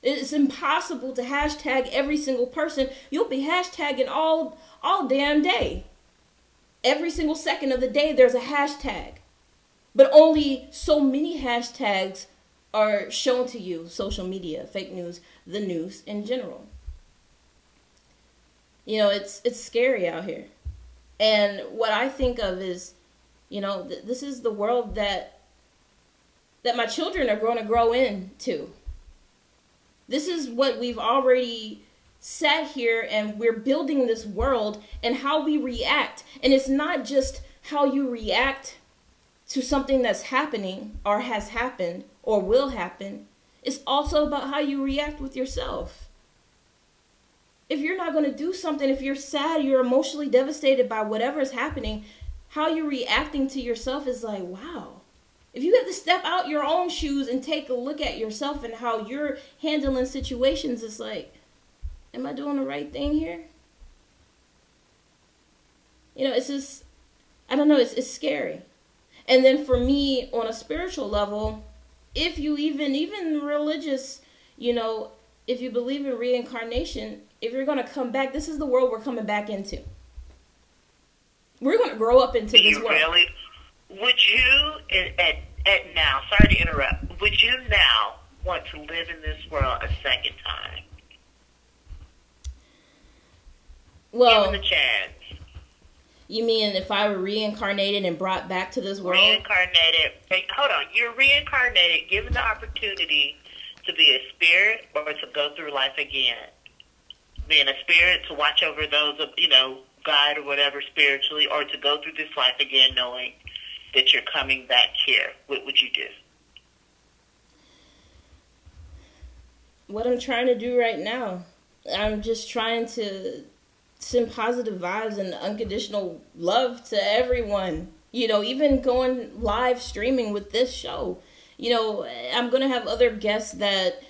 A: It's impossible to hashtag every single person. You'll be hashtagging all damn day. Every single second of the day there's a hashtag. But only so many hashtags are shown to you. Social media, fake news, the news in general. You know, it's scary out here. And what I think of is, you know, this is the world that my children are going to grow into. This is what we've already sat here, and we're building this world and how we react. And it's not just how you react to something that's happening or has happened or will happen. It's also about how you react with yourself. If you're not going to do something, if you're sad, you're emotionally devastated by whatever is happening, how you're reacting to yourself is like, wow. If you have to step out your own shoes and take a look at yourself and how you're handling situations, it's like, am I doing the right thing here? You know, it's just, I don't know, it's scary. And then for me, on a spiritual level, if you even religious, you know, if you believe in reincarnation, if you're going to come back, this is the world we're coming back into. We're going to grow up into this world.
D: Really? Would you, at now, sorry to interrupt, would you now want to live in this world a second time?
A: Well,
D: given the chance.
A: You mean if I were reincarnated and brought back to this world?
D: Reincarnated. Hey, hold on. You're reincarnated, given the opportunity to be a spirit or to go through life again. Being a spirit to watch over those, you know, God or whatever spiritually, or to go through this life again knowing that you're coming back here. What would you do?
A: What I'm trying to do right now. I'm just trying to send positive vibes and unconditional love to everyone. You know, even going live streaming with this show. You know, I'm going to have other guests that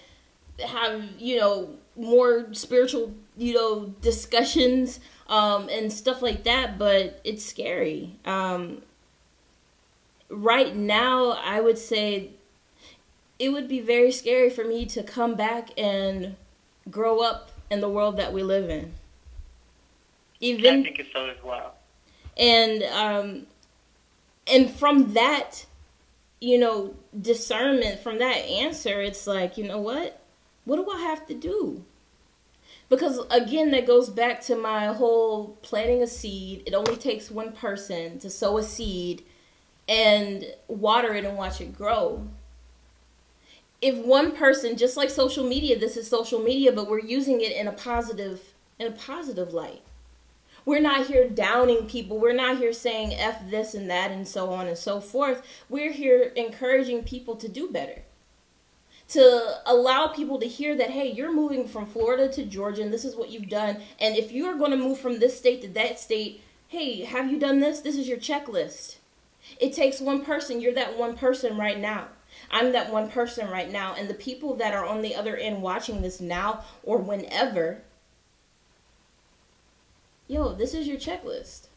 A: have, you know, more spiritual, you know, discussions and stuff like that, but it's scary. Right now, I would say it would be very scary for me to come back and grow up in the world that we live in.
D: I think it's so as well.
A: And from that, you know, discernment, from that answer, it's like, you know what do I have to do? Because again, that goes back to my whole planting a seed. It only takes one person to sow a seed and water it and watch it grow. If one person, just like social media, this is social media, but we're using it in a positive light. We're not here downing people. We're not here saying F this and that and so on and so forth. We're here encouraging people to do better. To allow people to hear that, hey, you're moving from Florida to Georgia and this is what you've done. And if you are going to move from this state to that state, hey, have you done this? This is your checklist. It takes one person. You're that one person right now. I'm that one person right now. And the people that are on the other end watching this now or whenever, yo, this is your checklist.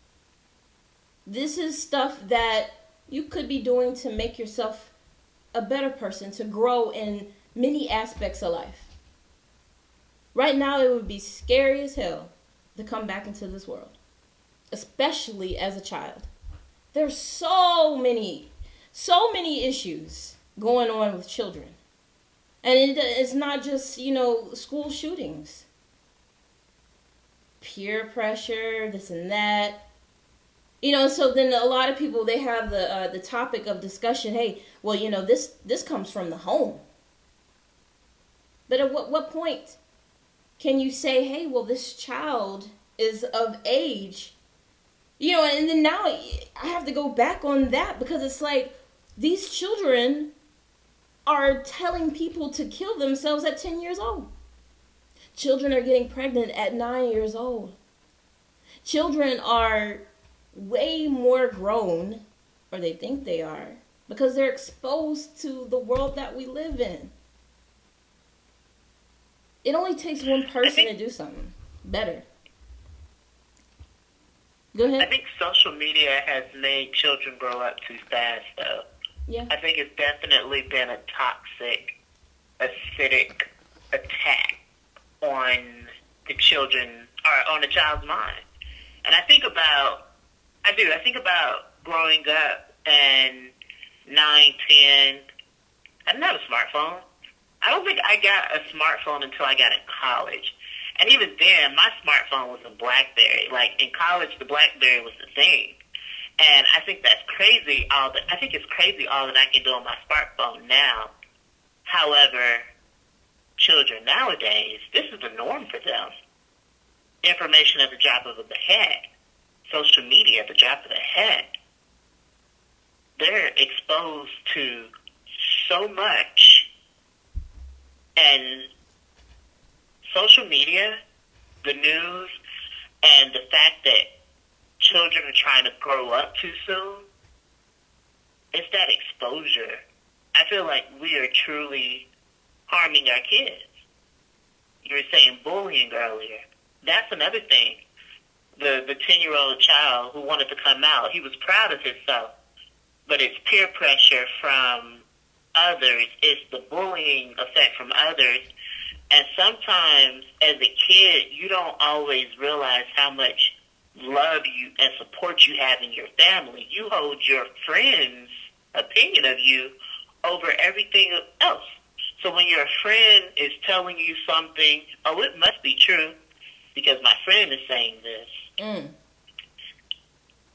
A: This is stuff that you could be doing to make yourself a better person, to grow in many aspects of life. Right now, it would be scary as hell to come back into this world, especially as a child. There's so many issues going on with children. And it's not just, you know, school shootings. Peer pressure, this and that. You know, so then a lot of people, they have the topic of discussion, hey, well, you know, this comes from the home. But at what point can you say, hey, well, this child is of age? You know, and then now I have to go back on that because it's like these children are telling people to kill themselves at 10 years old. Children are getting pregnant at 9 years old. Children are way more grown, or they think they are, because they're exposed to the world that we live in. It only takes one person
D: think,
A: to do something better. Go ahead.
D: I think social media has made children grow up too fast, though.
A: Yeah.
D: I think it's definitely been a toxic, acidic attack on the children, or on the child's mind. And I think about growing up and 9, 10. I didn't have a smartphone. I don't think I got a smartphone until I got in college. And even then, my smartphone was a BlackBerry. Like, in college, the BlackBerry was the thing. And I think that's crazy. I think it's crazy all that I can do on my smartphone now. However, children nowadays, this is the norm for them. Information at the drop of the hat. Social media at the drop of the hat. They're exposed to so much. And social media, the news, and the fact that children are trying to grow up too soon, it's that exposure. I feel like we are truly harming our kids. You were saying bullying earlier. That's another thing. The 10-year-old child who wanted to come out, he was proud of himself, but it's peer pressure from others. It's the bullying effect from others. And sometimes, as a kid, you don't always realize how much love you and support you have in your family. You hold your friends' opinion of you over everything else. So when your friend is telling you something, oh, it must be true because my friend is saying this. And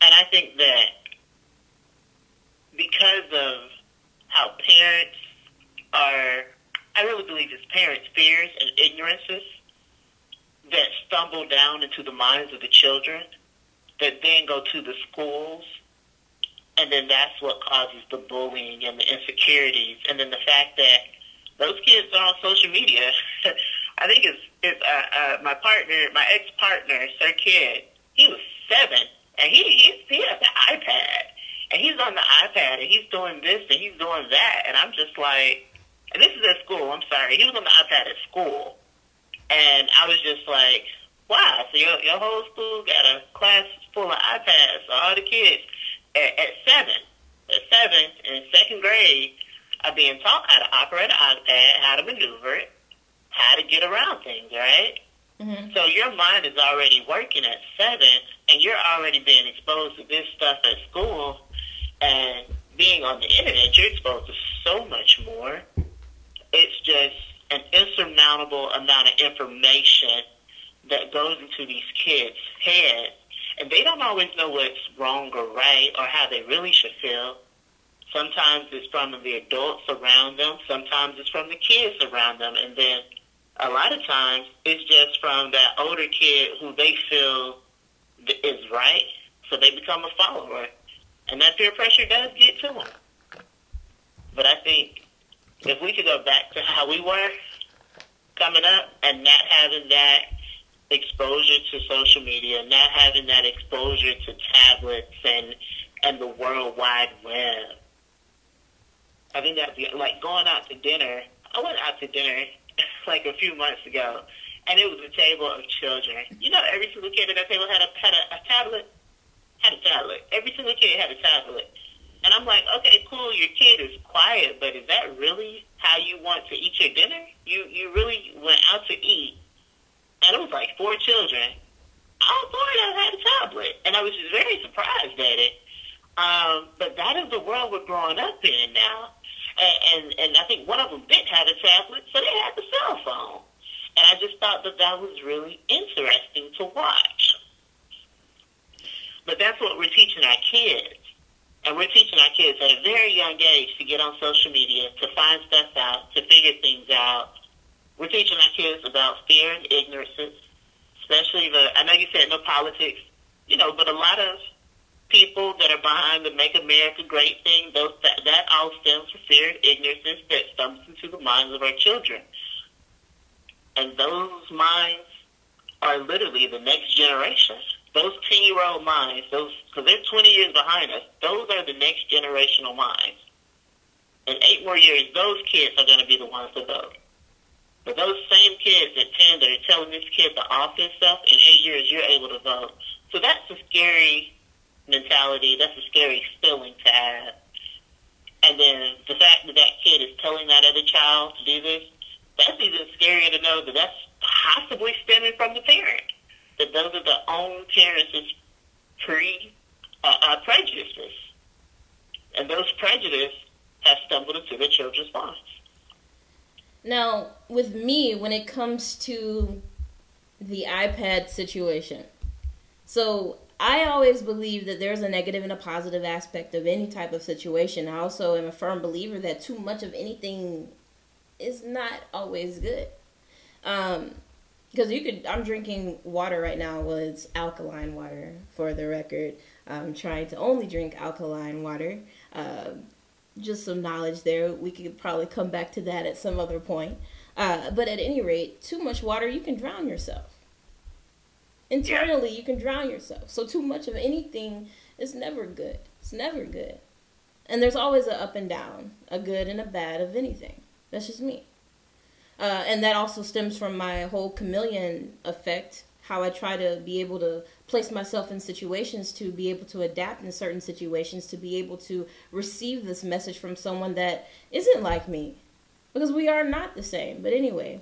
D: I think that because of how parents are, I really believe it's parents' fears and ignorances that stumble down into the minds of the children that then go to the schools, and then that's what causes the bullying and the insecurities, and then the fact that those kids are on social media. I think it's my ex-partner, Sir Kid, he was 7, and he has the iPad, and he's on the iPad, and he's doing this, and he's doing that, and I'm just like, and this is at school, I'm sorry, he was on the iPad at school, and I was just like, wow, so your whole school got a class full of iPads, so all the kids at 7 in 2nd grade are being taught how to operate an iPad, how to maneuver it, how to get around things, right? Mm-hmm. So your mind is already working at 7, and you're already being exposed to this stuff at school, and being on the internet, you're exposed to so much more. It's just an insurmountable amount of information that goes into these kids' heads, and they don't always know what's wrong or right or how they really should feel. Sometimes it's from the adults around them. Sometimes it's from the kids around them. And then a lot of times it's just from that older kid who they feel is right, so they become a follower. And that peer pressure does get to them. But I think if we could go back to how we were coming up and not having that exposure to social media, not having that exposure to tablets and the World Wide Web, I think that'd be like going out to dinner. I went out to dinner like a few months ago, and it was a table of children. You know, every single kid at that table had a tablet. Had a tablet. Every single kid had a tablet. And I'm like, okay, cool, your kid is quiet, but is that really how you want to eat your dinner? You really went out to eat, and it was like 4 children. All 4 of them had a tablet, and I was just very surprised at it. But that is the world we're growing up in now. And I think one of them did have a tablet, so they had the cell phone. And I just thought that was really interesting to watch. But that's what we're teaching our kids. And we're teaching our kids at a very young age to get on social media, to find stuff out, to figure things out. We're teaching our kids about fear and ignorance, especially I know you said no politics, but a lot of people that are behind the Make America Great thing, that all stems from fear and ignorance that stumbles into the minds of our children. And those minds are literally the next generation. Those 10-year-old minds, because they're 20 years behind us, those are the next generational minds. In 8 more years, those kids are going to be the ones to vote. But those same kids at 10 that are telling this kid the office stuff, in 8 years you're able to vote. So that's a scary mentality. That's a scary feeling to have. And then the fact that that kid is telling that other child to do this, that's even scarier to know that that's possibly stemming from the parent. That those are the own parents' prejudices. And those prejudices have stumbled into their children's minds.
A: Now, with me, when it comes to the iPad situation, so I always believe that there's a negative and a positive aspect of any type of situation. I also am a firm believer that too much of anything is not always good. Because I'm drinking water right now. Well, it's alkaline water, for the record. I'm trying to only drink alkaline water. Just some knowledge there. We could probably come back to that at some other point. But at any rate, too much water, you can drown yourself. Internally, you can drown yourself. So too much of anything is never good. It's never good. And there's always an up and down, a good and a bad of anything. That's just me. And that also stems from my whole chameleon effect, how I try to be able to place myself in situations, to be able to adapt in certain situations, to be able to receive this message from someone that isn't like me. Because we are not the same. But anyway,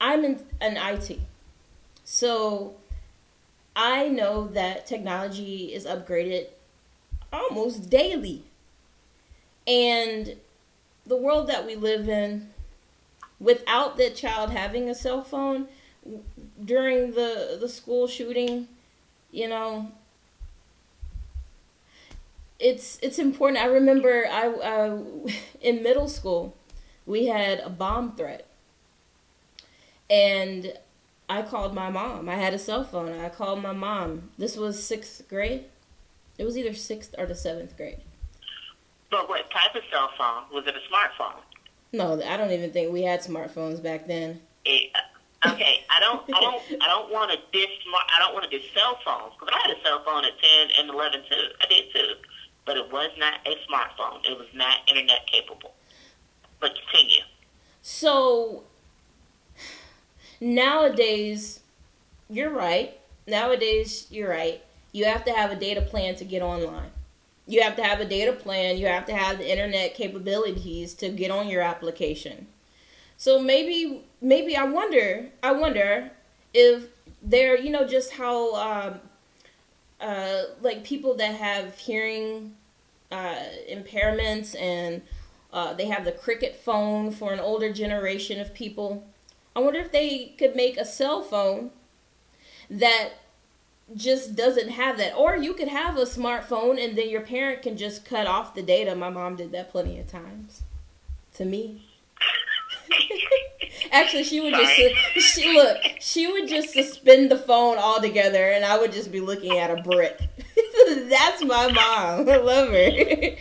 A: I'm in an IT. So I know that technology is upgraded almost daily. And the world that we live in, without that child having a cell phone during the school shooting, you know, it's important. I remember in middle school, we had a bomb threat. And I called my mom. I had a cell phone. I called my mom. This was 6th grade. It was either 6th or the 7th grade.
D: But what type of cell phone? Was it a smartphone?
A: No, I don't even think we had smartphones back then.
D: Okay, I don't want to diss cell phones, because I had a cell phone at 10 and 11 too. I did too, but it was not a smartphone. It was not internet capable. But continue.
A: So nowadays, you're right. You have to have a data plan to get online. You have to have a data plan. You have to have the internet capabilities to get on your application. So maybe I wonder if there, you know, just how like people that have hearing impairments, and they have the cricket phone for an older generation of people. I wonder if they could make a cell phone that just doesn't have that. Or you could have a smartphone and then your parent can just cut off the data. My mom did that plenty of times to me. Actually, she would just suspend the phone altogether, and I would just be looking at a brick. That's my mom. I love her.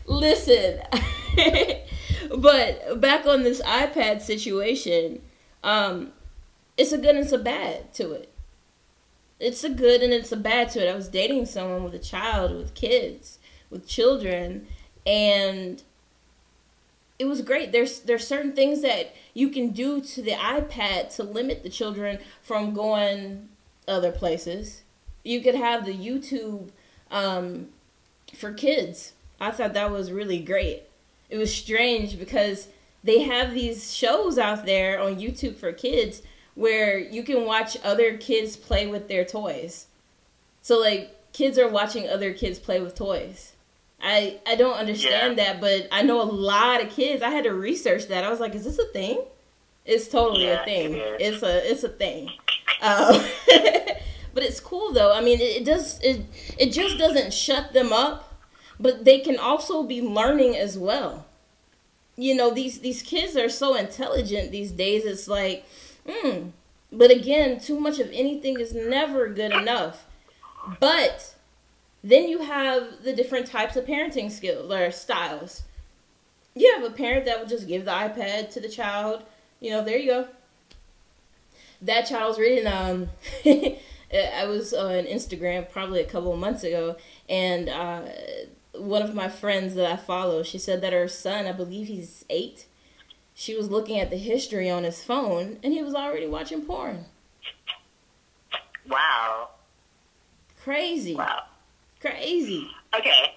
A: Listen, but back on this iPad situation, it's a good and it's a bad to it. It's a good and it's a bad to it. I was dating someone with a child, with kids, with children, and it was great. There's certain things that you can do to the iPad to limit the children from going other places. You could have the YouTube for kids. I thought that was really great. It was strange because they have these shows out there on YouTube for kids where you can watch other kids play with their toys. So, like, kids are watching other kids play with toys. I don't understand that, but I know a lot of kids. I had to research that. I was like, is this a thing? It's totally a thing. It's a thing. But it's cool, though. I mean, it just doesn't shut them up, but they can also be learning as well. You know, these kids are so intelligent these days. It's like, But again, too much of anything is never good enough. But then you have the different types of parenting skills or styles. You have a parent that will just give the iPad to the child. You know, there you go. That child was reading, I was on Instagram probably a couple of months ago, and one of my friends that I follow, she said that her son, I believe he's 8, she was looking at the history on his phone, and he was already watching porn.
D: Wow.
A: Crazy.
D: Wow.
A: Crazy.
D: Okay.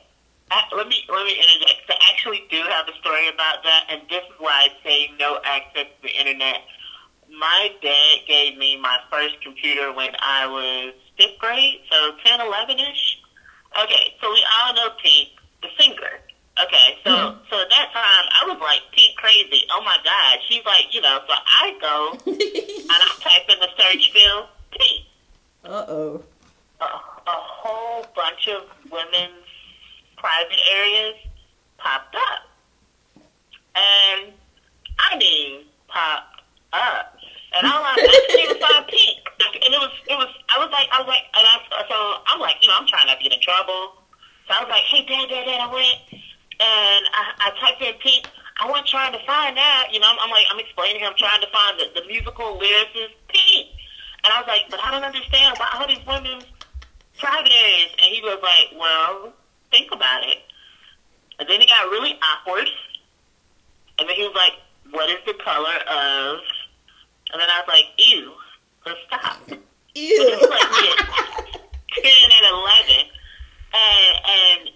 D: Let me interject. So I actually do have a story about that, and this is why I say no access to the internet. My dad gave me my first computer when I was 5th grade, so 10, 11-ish. Okay, so we all know Pink, the singer. Okay, so at that time, I was like, Pink crazy. Oh my God. She's like, you know, so I go and I type in the search field, Pink.
A: Uh-oh.
D: A whole bunch of women's private areas popped up. And I mean, popped up. And I couldn't even find Pink. And I was like, I'm like, you know, I'm trying not to get in trouble. So I was like, hey, Dad, I went, and I typed in Pink. I wasn't trying to find that. You know, I'm explaining, I'm trying to find the musical lyricist, Pink. And I was like, but I don't understand why all these women's private areas. And he was like, well, think about it. And then it got really awkward. And then he was like, what is the color of... And then I was like, ew, let's stop.
A: Ew.
D: So this was like 10 and 11.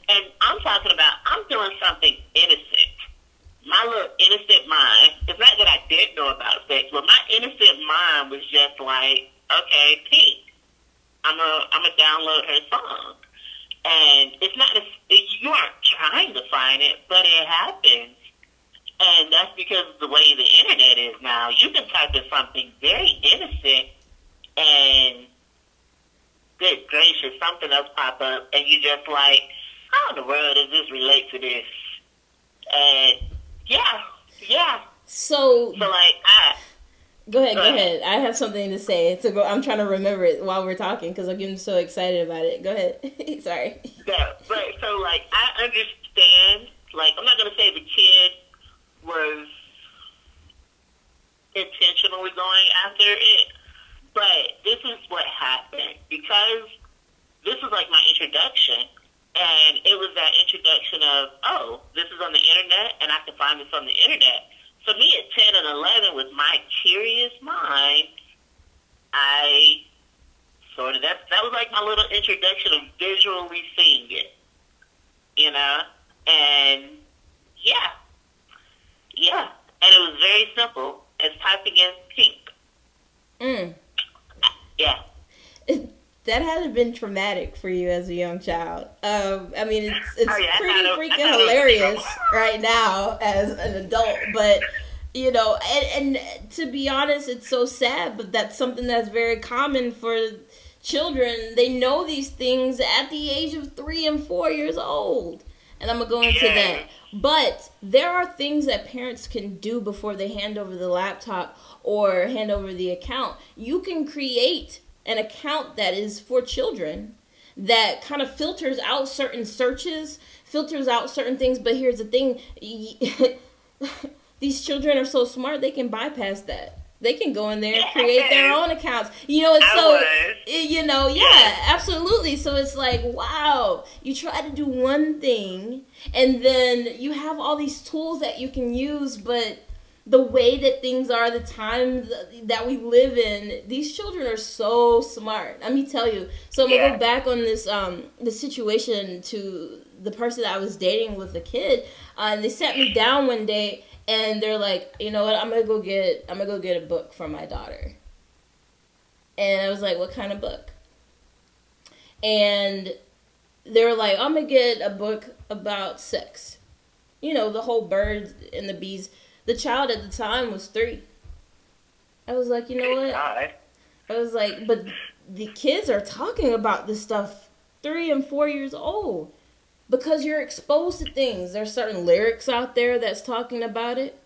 D: And I'm talking about, I'm doing something innocent. My little innocent mind, it's not that I didn't know about sex, but my innocent mind was just like, okay, Pink, I'm gonna download her song. And it's not, you aren't trying to find it, but it happens. And that's because of the way the internet is now. You can type in something very innocent and, good gracious, something else pop up, and you just like, how in the world does this relate to this? And yeah.
A: So
D: like,
A: Go ahead. I have something to say. I'm trying to remember it while we're talking because I'm getting so excited about it. Go ahead. Sorry.
D: Yeah, right. So, like, I understand. Like, I'm not going to say the kid was intentionally going after it, but this is what happened. Because this was, like, my introduction, and it was that introduction of, oh, this is on the internet, and I can find this on the internet. So me at 10 and 11, with my curious mind, I sort of, that was like my little introduction of visually seeing it, you know? And yeah. And it was very simple. It's typing in Pink. Yeah.
A: That had to have been traumatic for you as a young child. I mean, it's pretty freaking hilarious right now as an adult, but you know, and to be honest, it's so sad, but that's something that's very common for children. They know these things at the age of 3 and 4 years old, and I'm gonna go into that. But there are things that parents can do before they hand over the laptop or hand over the account. You can create an account that is for children that kind of filters out certain searches, filters out certain things. But here's the thing. These children are so smart, they can bypass that. They can go in there and create their own accounts. You know, absolutely. So it's like, wow, you try to do one thing, and then you have all these tools that you can use, but the way that things are, the times that we live in, these children are so smart. Let me tell you. So I'm going to go back on this the situation to the person that I was dating with a kid. They sat me down one day, and they're like, you know what, I'm gonna go get a book for my daughter. And I was like, what kind of book? And they were like, I'm gonna get a book about sex. You know, the whole birds and the bees. The child at the time was 3. I was like, you know what? I was like, but the kids are talking about this stuff 3 and 4 years old. Because you're exposed to things. There's certain lyrics out there that's talking about it.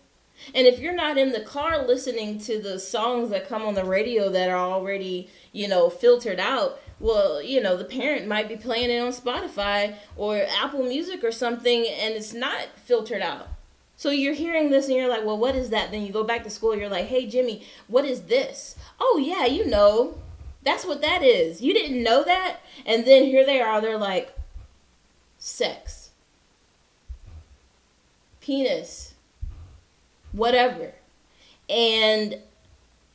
A: And if you're not in the car listening to the songs that come on the radio that are already, you know, filtered out, well, you know, the parent might be playing it on Spotify or Apple Music or something, and it's not filtered out. So you're hearing this and you're like, well, what is that? Then you go back to school, you're like, hey, Jimmy, what is this? Oh, yeah, you know, that's what that is. You didn't know that? And then here they are, they're like, sex, penis, whatever. And,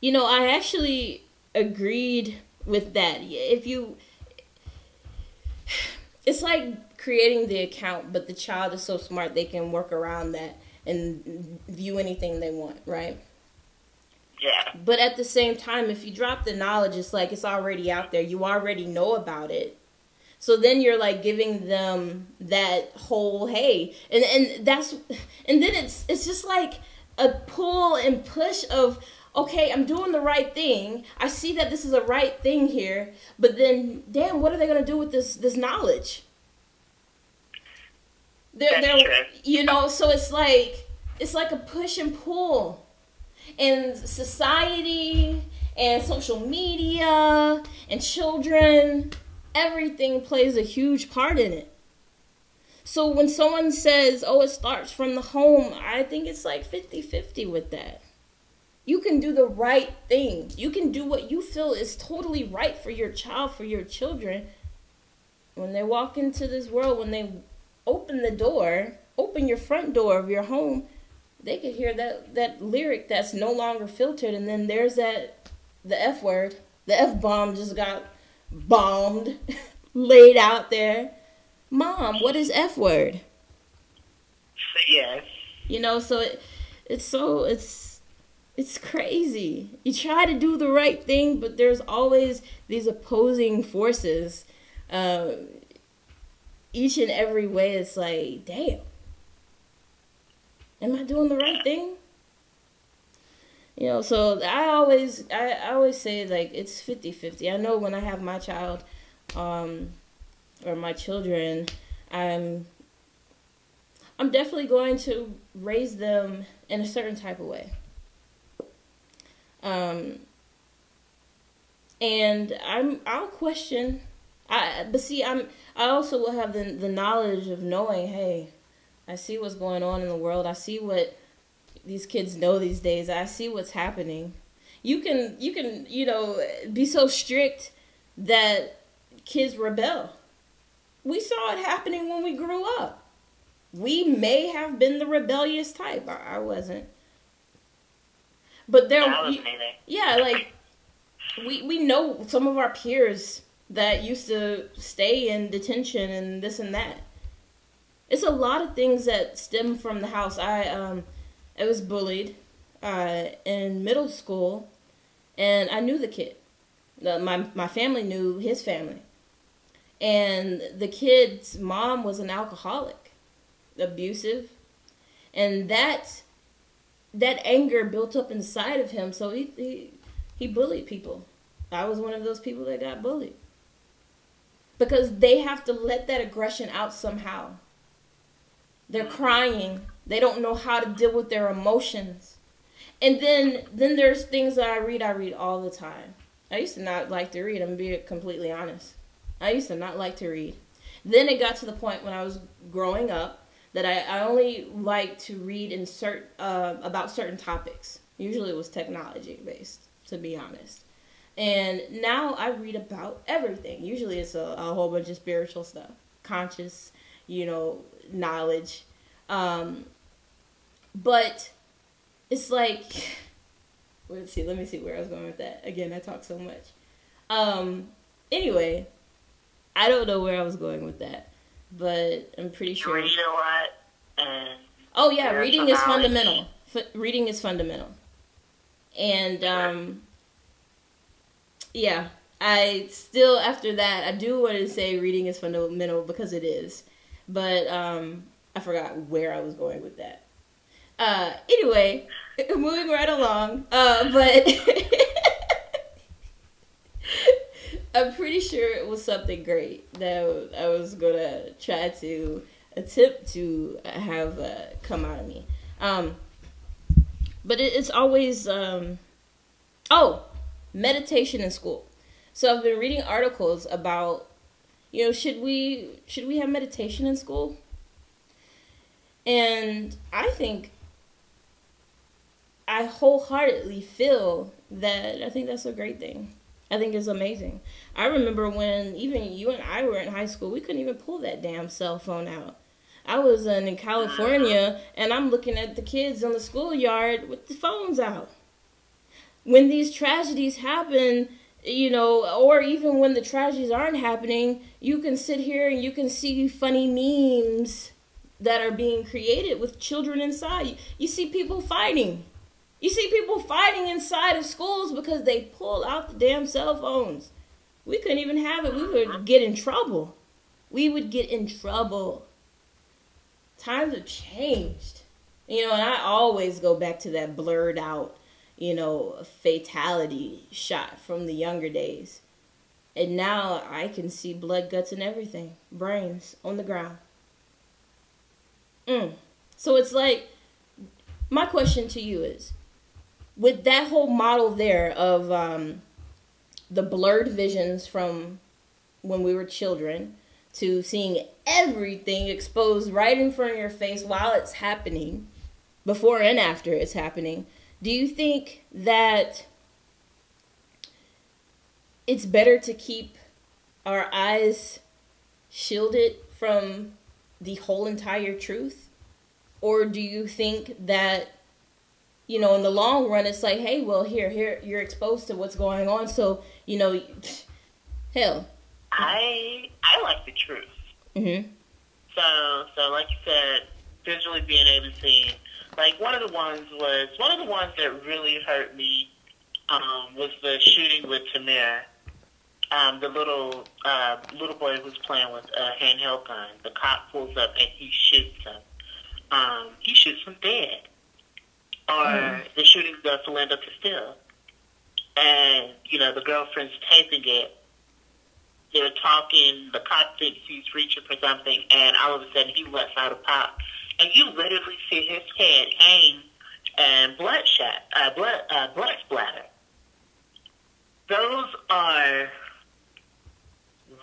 A: you know, I actually agreed with that. It's like creating the account, but the child is so smart they can work around that and view anything they want, right?
D: Yeah.
A: But at the same time, if you drop the knowledge, it's like it's already out there. You already know about it. So then you're like giving them that whole hey, and then it's just like a pull and push of, okay, I'm doing the right thing. I see that this is a right thing here, but then damn, what are they gonna do with this knowledge? They're you know, so it's like a push and pull, and society and social media and children. Everything plays a huge part in it. So when someone says, oh, it starts from the home, I think it's like 50-50 with that. You can do the right thing. You can do what you feel is totally right for your child, for your children. When they walk into this world, when they open the door, open your front door of your home, they could hear that lyric that's no longer filtered, and then there's the F word. The F-bomb just got bombed, laid out there. Mom, what is F word?
D: Yes.
A: You know, so it's crazy. You try to do the right thing, but there's always these opposing forces. Each and every way, it's like, damn, am I doing the right thing? You know, so I always say, like, it's 50-50. I know when I have my child, or my children, I'm definitely going to raise them in a certain type of way. And I'll question. But see, I also will have the knowledge of knowing, hey, I see what's going on in the world. I see what these kids know these days. I see what's happening. You can, you know, be so strict that kids rebel. We saw it happening when we grew up. We may have been the rebellious type. I wasn't. But yeah, like, we know some of our peers that used to stay in detention and this and that. It's a lot of things that stem from the house. I was bullied in middle school, and I knew the kid. My family knew his family. And the kid's mom was an alcoholic, abusive. And that anger built up inside of him, so he bullied people. I was one of those people that got bullied. Because they have to let that aggression out somehow. They're crying. They don't know how to deal with their emotions. And then there's things that I read all the time. I used to not like to read. I'm going to be completely honest. I used to not like to read. Then it got to the point when I was growing up that I only liked to read about certain topics. Usually it was technology based, to be honest. And now I read about everything. Usually it's a whole bunch of spiritual stuff. Conscious, you know, knowledge. But it's like, let me see where I was going with that. Again, I talk so much. Anyway, I don't know where I was going with that, but I'm pretty sure.
D: You read a lot.
A: Oh yeah, reading is fundamental. Reading is fundamental. And yeah, I still, after that, I do want to say reading is fundamental because it is. But I forgot where I was going with that. Anyway, moving right along. But I'm pretty sure it was something great that I was going to try to attempt to have come out of me. But it's always... meditation in school. So I've been reading articles about, you know, should we have meditation in school? And I wholeheartedly feel that I think that's a great thing. I think it's amazing. I remember when even you and I were in high school, we couldn't even pull that damn cell phone out. I was in California, and I'm looking at the kids in the schoolyard with the phones out. When these tragedies happen, you know, or even when the tragedies aren't happening, you can sit here and you can see funny memes that are being created with children inside. You see people fighting. You see people fighting inside of schools because they pull out the damn cell phones. We couldn't even have it. We would get in trouble. We would get in trouble. Times have changed. You know, and I always go back to that blurred out, you know, fatality shot from the younger days. And now I can see blood, guts, and everything. Brains on the ground. So it's like, my question to you is, with that whole model there of the blurred visions from when we were children to seeing everything exposed right in front of your face while it's happening, before and after it's happening, do you think that it's better to keep our eyes shielded from the whole entire truth? Or do you think that, you know, in the long run, it's like, hey, well, here, you're exposed to what's going on, so, you know, hell.
D: I like the truth.
A: Mm-hmm.
D: So like you said, visually being able to see, like one of the ones that really hurt me was the shooting with Tamir. The little boy who's playing with a handheld gun. The cop pulls up and he shoots him. He shoots him dead. Or the shooting of Philando Castile. And, you know, the girlfriend's taping it. They're talking, the cop thinks he's reaching for something, and all of a sudden he lets out a pop. And you literally see his head hang and blood splatter. Those are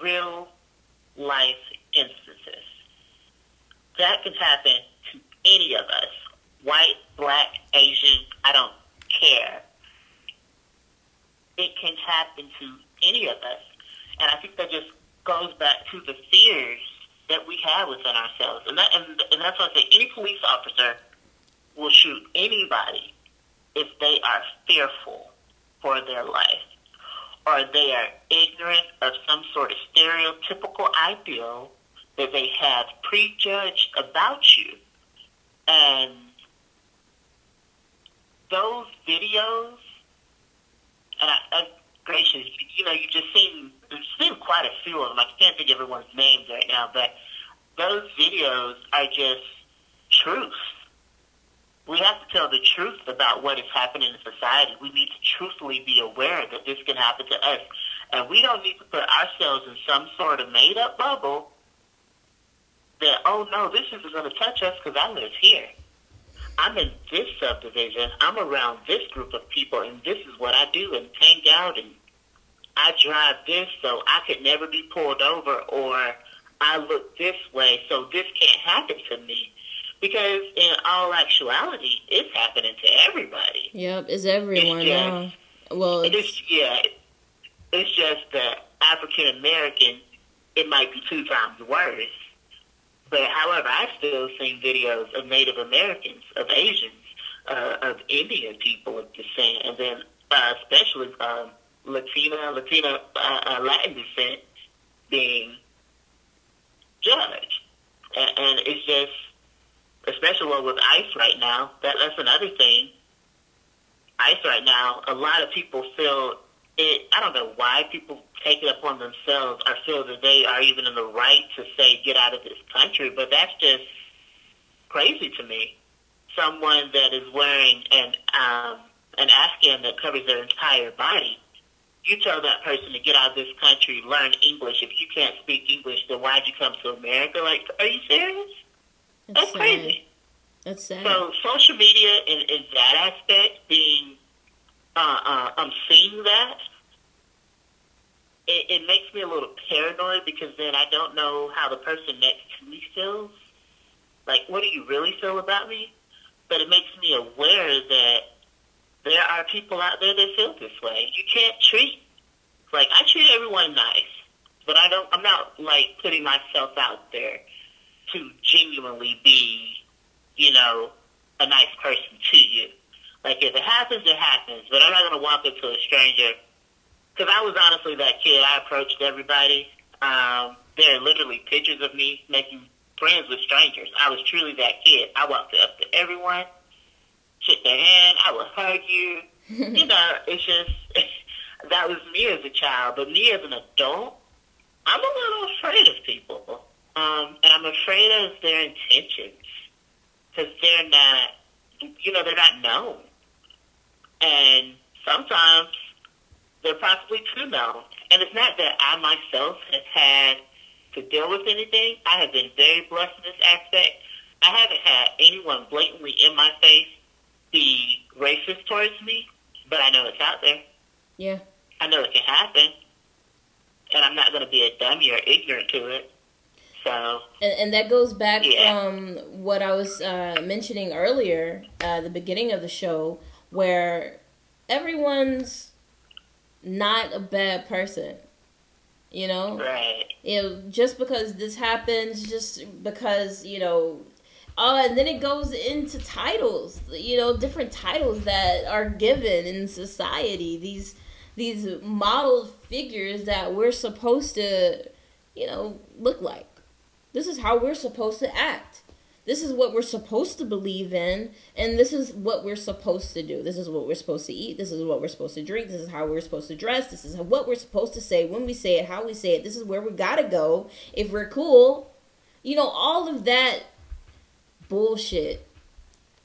D: real life instances. That can happen to any of us. White, black, Asian, I don't care. It can happen to any of us. And I think that just goes back to the fears that we have within ourselves. And that's why I say any police officer will shoot anybody if they are fearful for their life, or they are ignorant of some sort of stereotypical ideal that they have prejudged about you. And those videos, and gracious, you know, you've seen quite a few of them. I can't think of everyone's names right now, but those videos are just truth. We have to tell the truth about what is happening in society. We need to truthfully be aware that this can happen to us. And we don't need to put ourselves in some sort of made-up bubble that, oh, no, this isn't going to touch us because I live here. I'm in this subdivision. I'm around this group of people, and this is what I do and hang out, and I drive this so I could never be pulled over, or I look this way so this can't happen to me. Because in all actuality, it's happening to everybody.
A: Yep, it's everyone now. Well,
D: it's just that African American, it might be 2 times worse. But however, I've still seen videos of Native Americans, of Asians, of Indian people of descent, and then especially Latin descent being judged. And it's just, especially with ICE right now, that's another thing. ICE right now, a lot of people feel it. I don't know why people take it upon themselves or feel that they are even in the right to say, get out of this country, but that's just crazy to me. Someone that is wearing an Afghan that covers their entire body, you tell that person to get out of this country, learn English. If you can't speak English, then why'd you come to America? Like, are you serious? That's crazy.
A: That's sad.
D: So social media in that aspect, being I'm seeing that, it makes me a little paranoid, because then I don't know how the person next to me feels. Like, what do you really feel about me? But it makes me aware that there are people out there that feel this way. You can't I treat everyone nice, but I'm not, like, putting myself out there to genuinely be, you know, a nice person to you. Like, if it happens, it happens. But I'm not going to walk up to a stranger. Because I was honestly that kid. I approached everybody. There are literally pictures of me making friends with strangers. I was truly that kid. I walked up to everyone, shook their hand. I would hug you. You know, it's just, that was me as a child. But me as an adult, I'm a little afraid of people. And I'm afraid of their intentions. Because they're not, you know, they're not known. And sometimes they're possibly too known. And it's not that I myself have had to deal with anything. I have been very blessed in this aspect. I haven't had anyone blatantly in my face be racist towards me, but I know it's out there.
A: Yeah.
D: I know it can happen. And I'm not going to be a dummy or ignorant to it. So.
A: And that goes back from what I was mentioning earlier, the beginning of the show, where everyone's not a bad person. You know?
D: Right.
A: You know, just because this happens, just because, you know, and then it goes into titles, you know, different titles that are given in society. These model figures that we're supposed to, you know, look like. This is how we're supposed to act. This is what we're supposed to believe in, and this is what we're supposed to do. This is what we're supposed to eat. This is what we're supposed to drink. This is how we're supposed to dress. This is what we're supposed to say, when we say it, how we say it. This is where we gotta go if we're cool. You know, all of that bullshit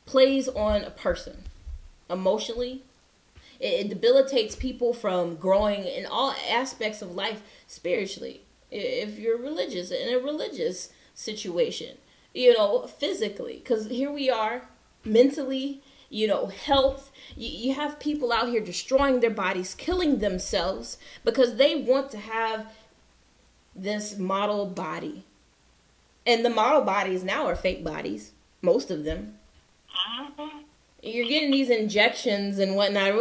A: plays on a person emotionally. It debilitates people from growing in all aspects of life spiritually. If you're religious, in a religious situation, you know, physically, because here we are, mentally, you know, health. You have people out here destroying their bodies, killing themselves because they want to have this model body. And the model bodies now are fake bodies, most of them. You're getting these injections and whatnot.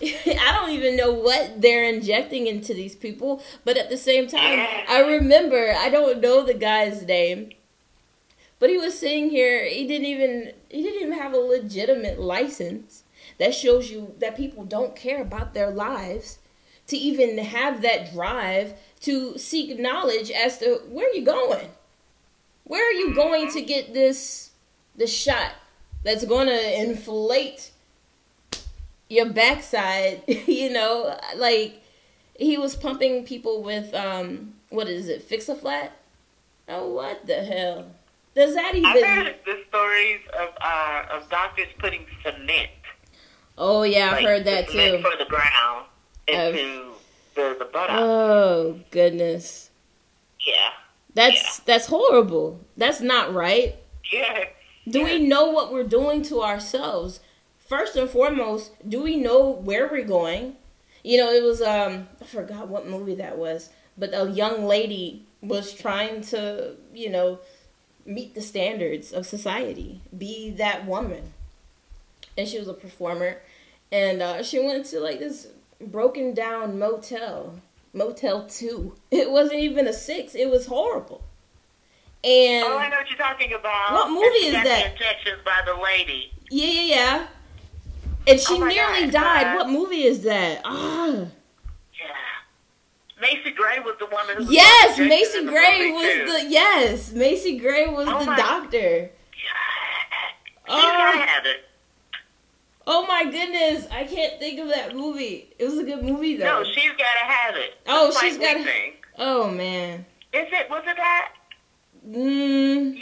A: I don't even know what they're injecting into these people, but at the same time, I remember, I don't know the guy's name, but he was sitting here, he didn't even have a legitimate license that shows you that people don't care about their lives, to even have that drive to seek knowledge as to where you're going. Where are you going to get this shot that's going to inflate your backside? You know, like, he was pumping people with, what is it, Fix-A-Flat? Oh, what the hell? Does that even...
D: I've heard the stories of doctors putting cement.
A: Oh, yeah, I've heard that too.
D: For the ground into the buttock.
A: Oh, goodness.
D: Yeah.
A: That's horrible. That's not right.
D: Yeah.
A: Do we know what we're doing to ourselves? First and foremost, do we know where we're going? You know, it was, I forgot what movie that was, but a young lady was trying to, you know, meet the standards of society, be that woman. And she was a performer, and she went to, like, this broken down Motel 2. It wasn't even a 6. It was horrible. And
D: I know what you're talking about.
A: What movie is that?
D: Injections by the lady.
A: Yeah. And she nearly died.
D: God.
A: What movie is that? Yeah.
D: Macy Gray was the woman who was
A: Yes, Macy Gray was Macy Gray was the doctor.
D: She's gotta have it.
A: Oh my goodness, I can't think of that movie. It was a good movie though.
D: No, she's gotta have it.
A: Oh, she's gotta. Oh man.
D: Was it that? Yeah.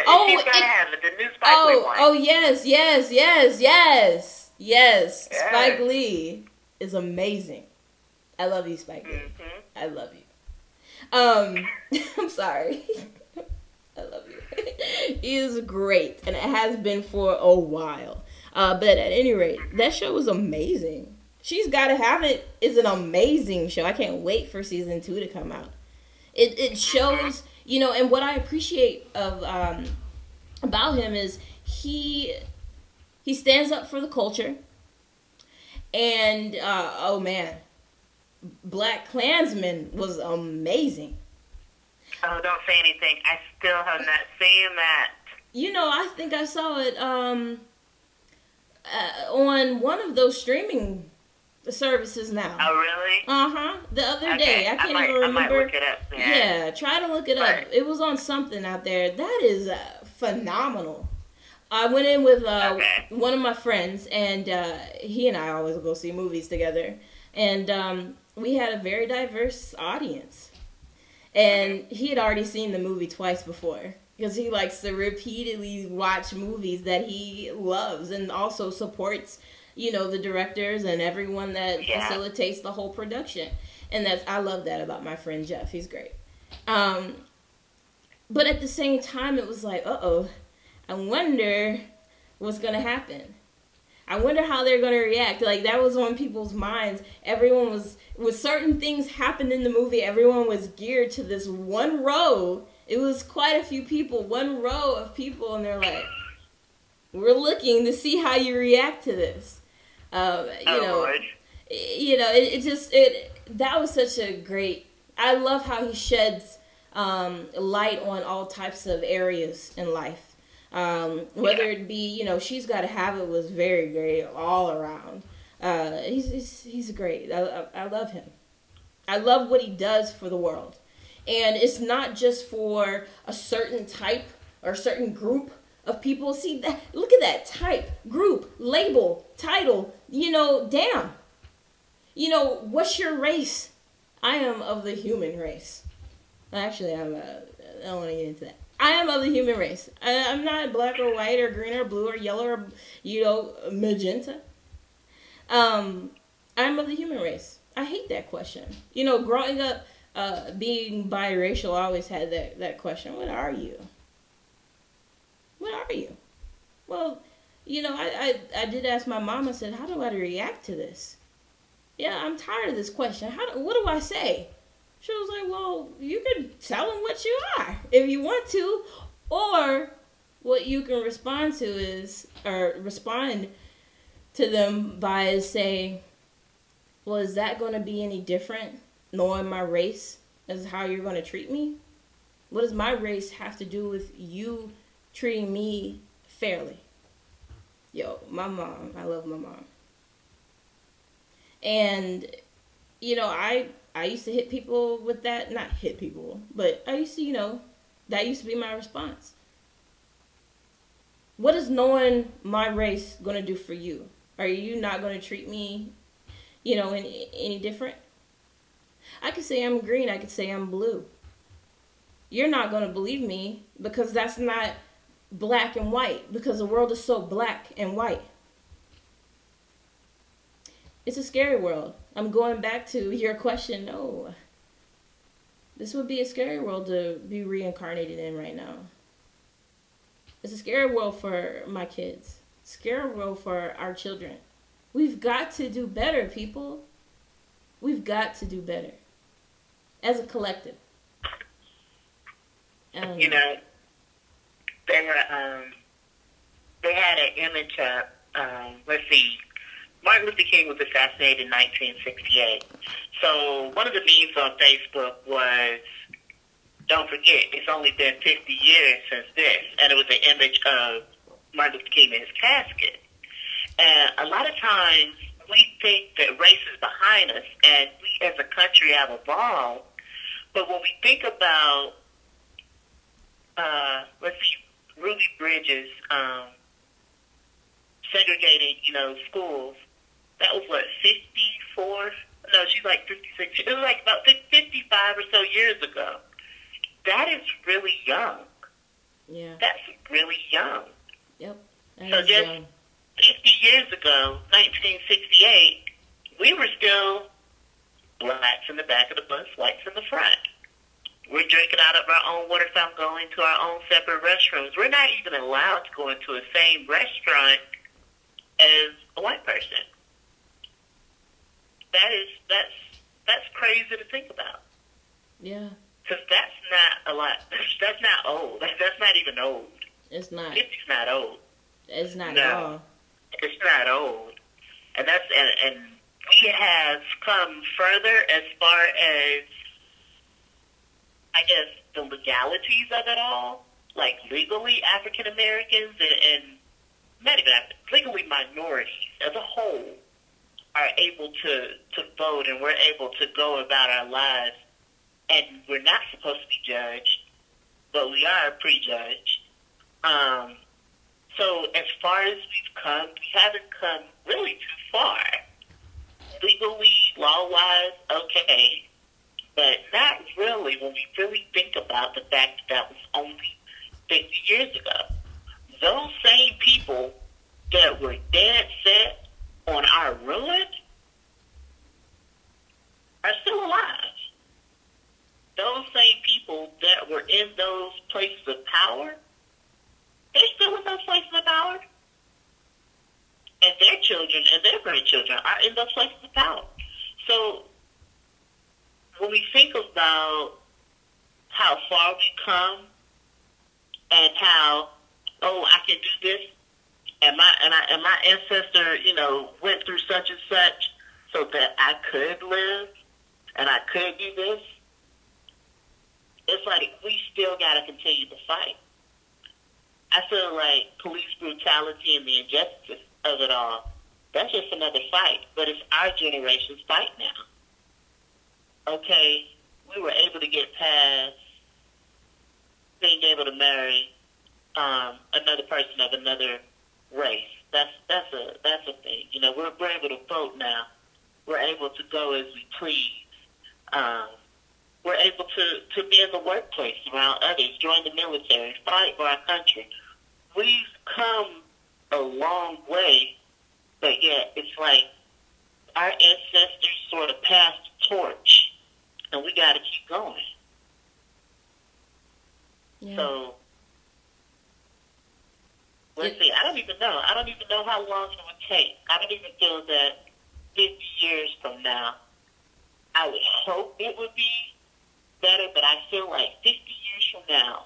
A: Oh,
D: she's gotta have it. The new Spike Lee one.
A: Oh yes. Spike Lee is amazing. I love you, Spike Lee.
D: Mm-hmm.
A: I love you. I'm sorry. I love you. He is great, and it has been for a while. But at any rate, that show was amazing. She's Gotta Have It is an amazing show. I can't wait for season 2 to come out. It shows, you know, and what I appreciate of about him is he stands up for the culture. And oh man, Black Klansman was amazing.
D: Oh, don't say anything. I still have not seen that.
A: You know, I think I saw it on one of those streaming services now.
D: Oh, really?
A: Uh-huh. The other day. I can't even remember.
D: I might look it up.
A: Yeah, try to look it up. It was on something out there. That is phenomenal. I went in with one of my friends, and he and I always go see movies together. And we had a very diverse audience. And he had already seen the movie twice before. Because he likes to repeatedly watch movies that he loves and also supports, you know, the directors and everyone that facilitates the whole production. And I love that about my friend Jeff. He's great. But at the same time, it was like, uh-oh, I wonder what's going to happen. I wonder how they're going to react. Like, that was on people's minds. Everyone was, with certain things happened in the movie, everyone was geared to this one row. It was quite a few people, one row of people, and they're like, we're looking to see how you react to this. That was such a great, I love how he sheds light on all types of areas in life. Whether it be, you know, She's Gotta Have It was very great all around. He's great. I love him. I love what he does for the world. And it's not just for a certain type or a certain group of people. See, that, look at that. Type, group, label, title, you know, damn. You know, what's your race? I am of the human race. Actually, I don't want to get into that. I am of the human race. I'm not black or white or green or blue or yellow or, you know, magenta. I'm of the human race. I hate that question. You know, growing up, being biracial, I always had that question. What are you? What are you? Well, you know, I did ask my mom. I said, how do I react to this? Yeah, I'm tired of this question. What do I say? She was like, well, you can tell them what you are if you want to. Or what you can respond to them by saying, well, is that going to be any different knowing my race as how you're going to treat me? What does my race have to do with you treating me fairly? Yo, my mom, I love my mom. And, you know, I used to hit people with that. Not hit people, but I used to, you know, that used to be my response. What is knowing my race going to do for you? Are you not going to treat me, you know, any different? I could say I'm green. I could say I'm blue. You're not going to believe me because that's not black and white, because the world is so black and white. It's a scary world. I'm going back to your question. No. This would be a scary world to be reincarnated in right now. It's a scary world for my kids. Scary world for our children. We've got to do better, people. We've got to do better. As a collective.
D: You know, they had an image up, let's see, Martin Luther King was assassinated in 1968. So one of the memes on Facebook was, don't forget, it's only been 50 years since this. And it was an image of Martin Luther King in his casket. And a lot of times we think that race is behind us and we as a country have evolved. But when we think about, let's see, Ruby Bridges segregating, you know, schools, that was what, 54? No, she's like 56. It was like about 55 or so years ago. That is really young.
A: Yeah.
D: That's really young.
A: Yep.
D: So just 50 years ago, 1968, we were still blacks in the back of the bus, whites in the front. We're drinking out of our own water fountain, going to our own separate restrooms. We're not even allowed to go into the same restaurant as a white person. That's crazy to think about.
A: Yeah.
D: Because that's not a lot. That's not old. That's not even old.
A: It's not.
D: 50's not old.
A: It's not
D: no,
A: at all.
D: It's not old. And we have come further as far as I guess, the legalities of it all, like legally African Americans and not even legally minorities as a whole are able to vote, and we're able to go about our lives, and we're not supposed to be judged, but we are prejudged. So as far as we've come, we haven't come really too far. Legally, law-wise, okay, but not really when we really think about the fact that was only 50 years ago. Those same people that were dead set on our ruin are still alive. Those same people that were in those places of power, they're still in those places of power. And their children and their grandchildren are in those places of power. So when we think about how far we come and how, oh, I can do this, and my ancestor, went through such and such so that I could live and I could do this, it's like we still got to continue to fight. I feel like police brutality and the injustice of it all, that's just another fight. But it's our generation's fight now. Okay, we were able to get past being able to marry another person of another race. That's a thing. We're able to vote now. We're able to go as we please. We're able to be in the workplace around others, join the military, fight for our country. We've come a long way, but yet it's like our ancestors sort of passed the torch, and we got to keep going.
A: Yeah.
D: So, let's see. I don't even know. I don't even know how long it would take. I don't even feel that 50 years from now, I would hope it would be better, but I feel like 50 years from now,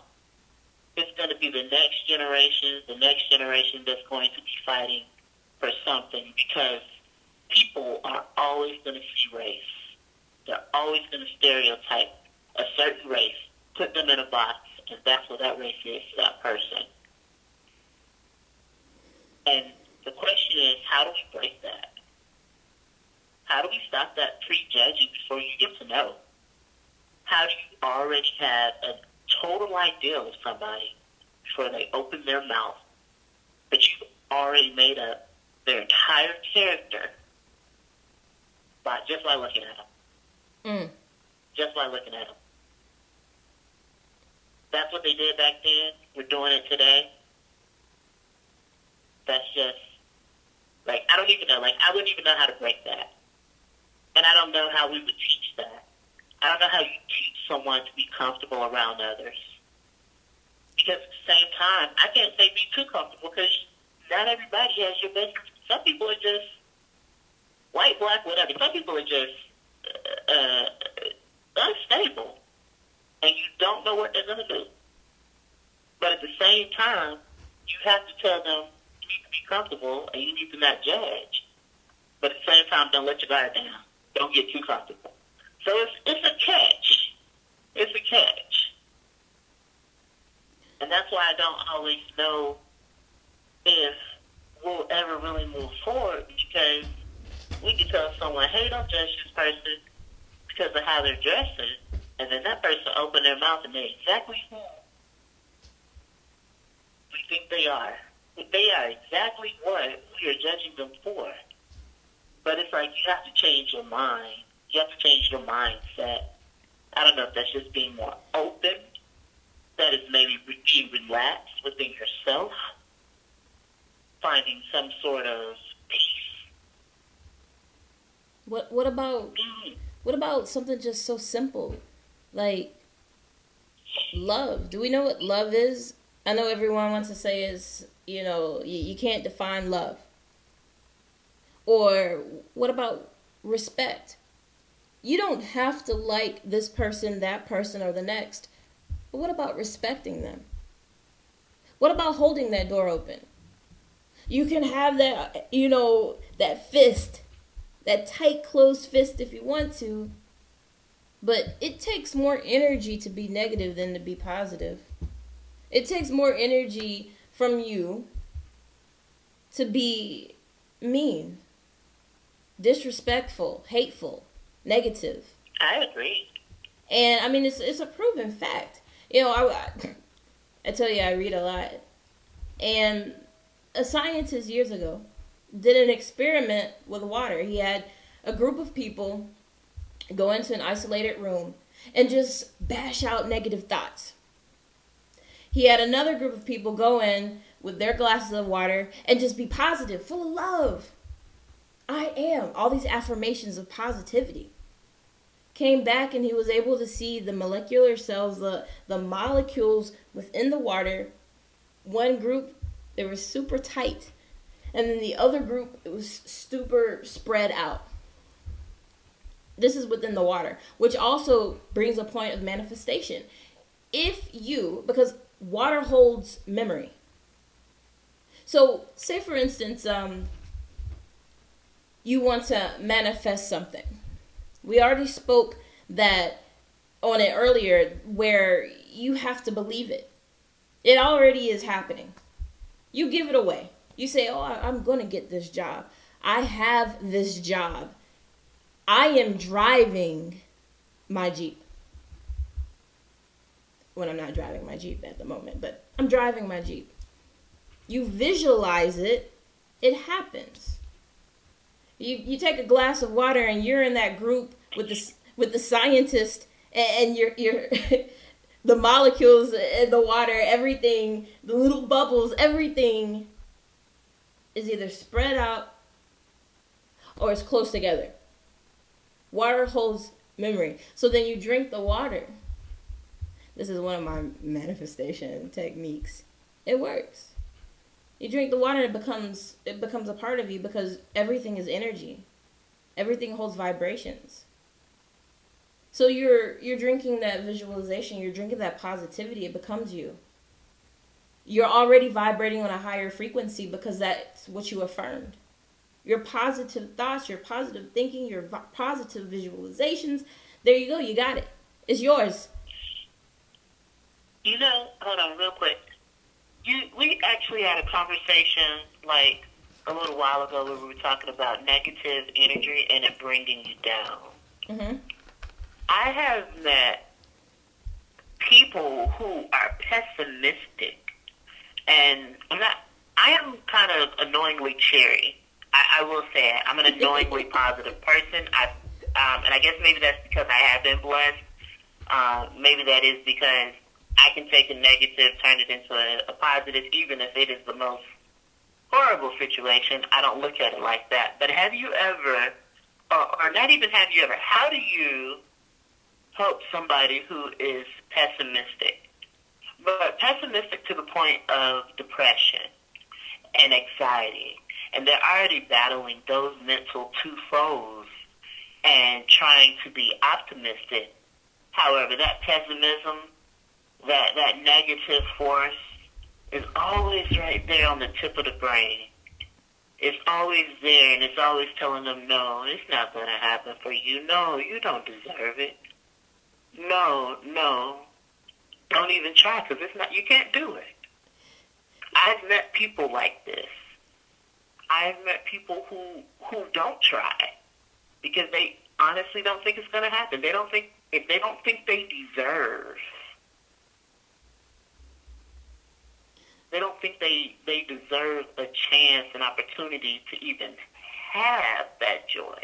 D: it's going to be the next generation that's going to be fighting for something, because people are always going to see race. They're always going to stereotype a certain race, put them in a box, and that's what that race is to that person. And the question is, how do we break that? How do we stop that prejudging before you get to know? How do you already have a total idea of somebody before they open their mouth, but you've already made up their entire character just by looking at them? Just by looking at them. That's what they did back then. We're doing it today. That's just, I don't even know. I wouldn't even know how to break that. And I don't know how we would teach that. I don't know how you teach someone to be comfortable around others. Because at the same time, I can't say be too comfortable, because not everybody has your best. Some people are just white, black, whatever. Some people are just unstable, and you don't know what they're going to do. But at the same time, you have to tell them you need to be comfortable and you need to not judge. But at the same time, don't let your guard down. Don't get too comfortable. So it's a catch. It's a catch. And that's why I don't always know if we'll ever really move forward, because we can tell someone, hey, don't judge this person because of how they're dressing, and then that person open their mouth and they're exactly who we think they are. They are exactly what we are judging them for. But it's like you have to change your mind. You have to change your mindset. I don't know if that's just being more open, that is maybe being relaxed within yourself, finding some sort of peace.
A: What about something just so simple, like love? Do we know what love is? I know everyone wants to say is, you can't define love. Or what about respect? You don't have to like this person, that person, or the next. But what about respecting them? What about holding that door open? You can have that, that fist, that tight closed fist if you want to. But it takes more energy to be negative than to be positive. It takes more energy from you to be mean, disrespectful, hateful, negative.
D: I agree.
A: And I mean, it's a proven fact. You know, I tell you, I read a lot. And a scientist years ago did an experiment with water. He had a group of people go into an isolated room and just bash out negative thoughts. He had another group of people go in with their glasses of water and just be positive, full of love. I am. All these affirmations of positivity. Came back and he was able to see the molecular cells, the molecules within the water. One group, they were super tight. And then the other group, it was super spread out. This is within the water, which also brings a point of manifestation. If you, because water holds memory. So, say for instance, you want to manifest something. We already spoke that on it earlier, where you have to believe it. It already is happening. You give it away. You say, oh, I'm going to get this job. I have this job. I am driving my Jeep. When I'm not driving my Jeep at the moment, but I'm driving my Jeep. You visualize it, it happens. You take a glass of water and you're in that group with the scientist, and you're the molecules in the water, everything, the little bubbles, everything is either spread out or it's close together. Water holds memory. So then you drink the water. This is one of my manifestation techniques. It works. You drink the water, it becomes a part of you, because everything is energy. Everything holds vibrations. So you're drinking that visualization, you're drinking that positivity, it becomes you. You're already vibrating on a higher frequency because that's what you affirmed. Your positive thoughts, your positive thinking, your positive visualizations, there you go, you got it. It's yours.
D: You know, hold on real quick. We actually had a conversation like a little while ago where we were talking about negative energy and it bringing you down.
A: Mm-hmm.
D: I have met people who are pessimistic, and I am kind of annoyingly cheery. I will say it. I'm an annoyingly positive person. And I guess maybe that's because I have been blessed. Maybe that is because I can take a negative, turn it into a positive, even if it is the most horrible situation. I don't look at it like that. But have you ever, or not even have you ever, how do you help somebody who is pessimistic? But pessimistic to the point of depression and anxiety. And they're already battling those mental two foes and trying to be optimistic. However, that pessimism, that negative force is always right there on the tip of the brain. It's always there, and it's always telling them, no, it's not going to happen for you. No, you don't deserve it. No, don't even try, because it's not, you can't do it. I've met people like this. I've met people who don't try because they honestly don't think it's going to happen. They don't think they deserve. They don't think they deserve a chance, an opportunity to even have that joy.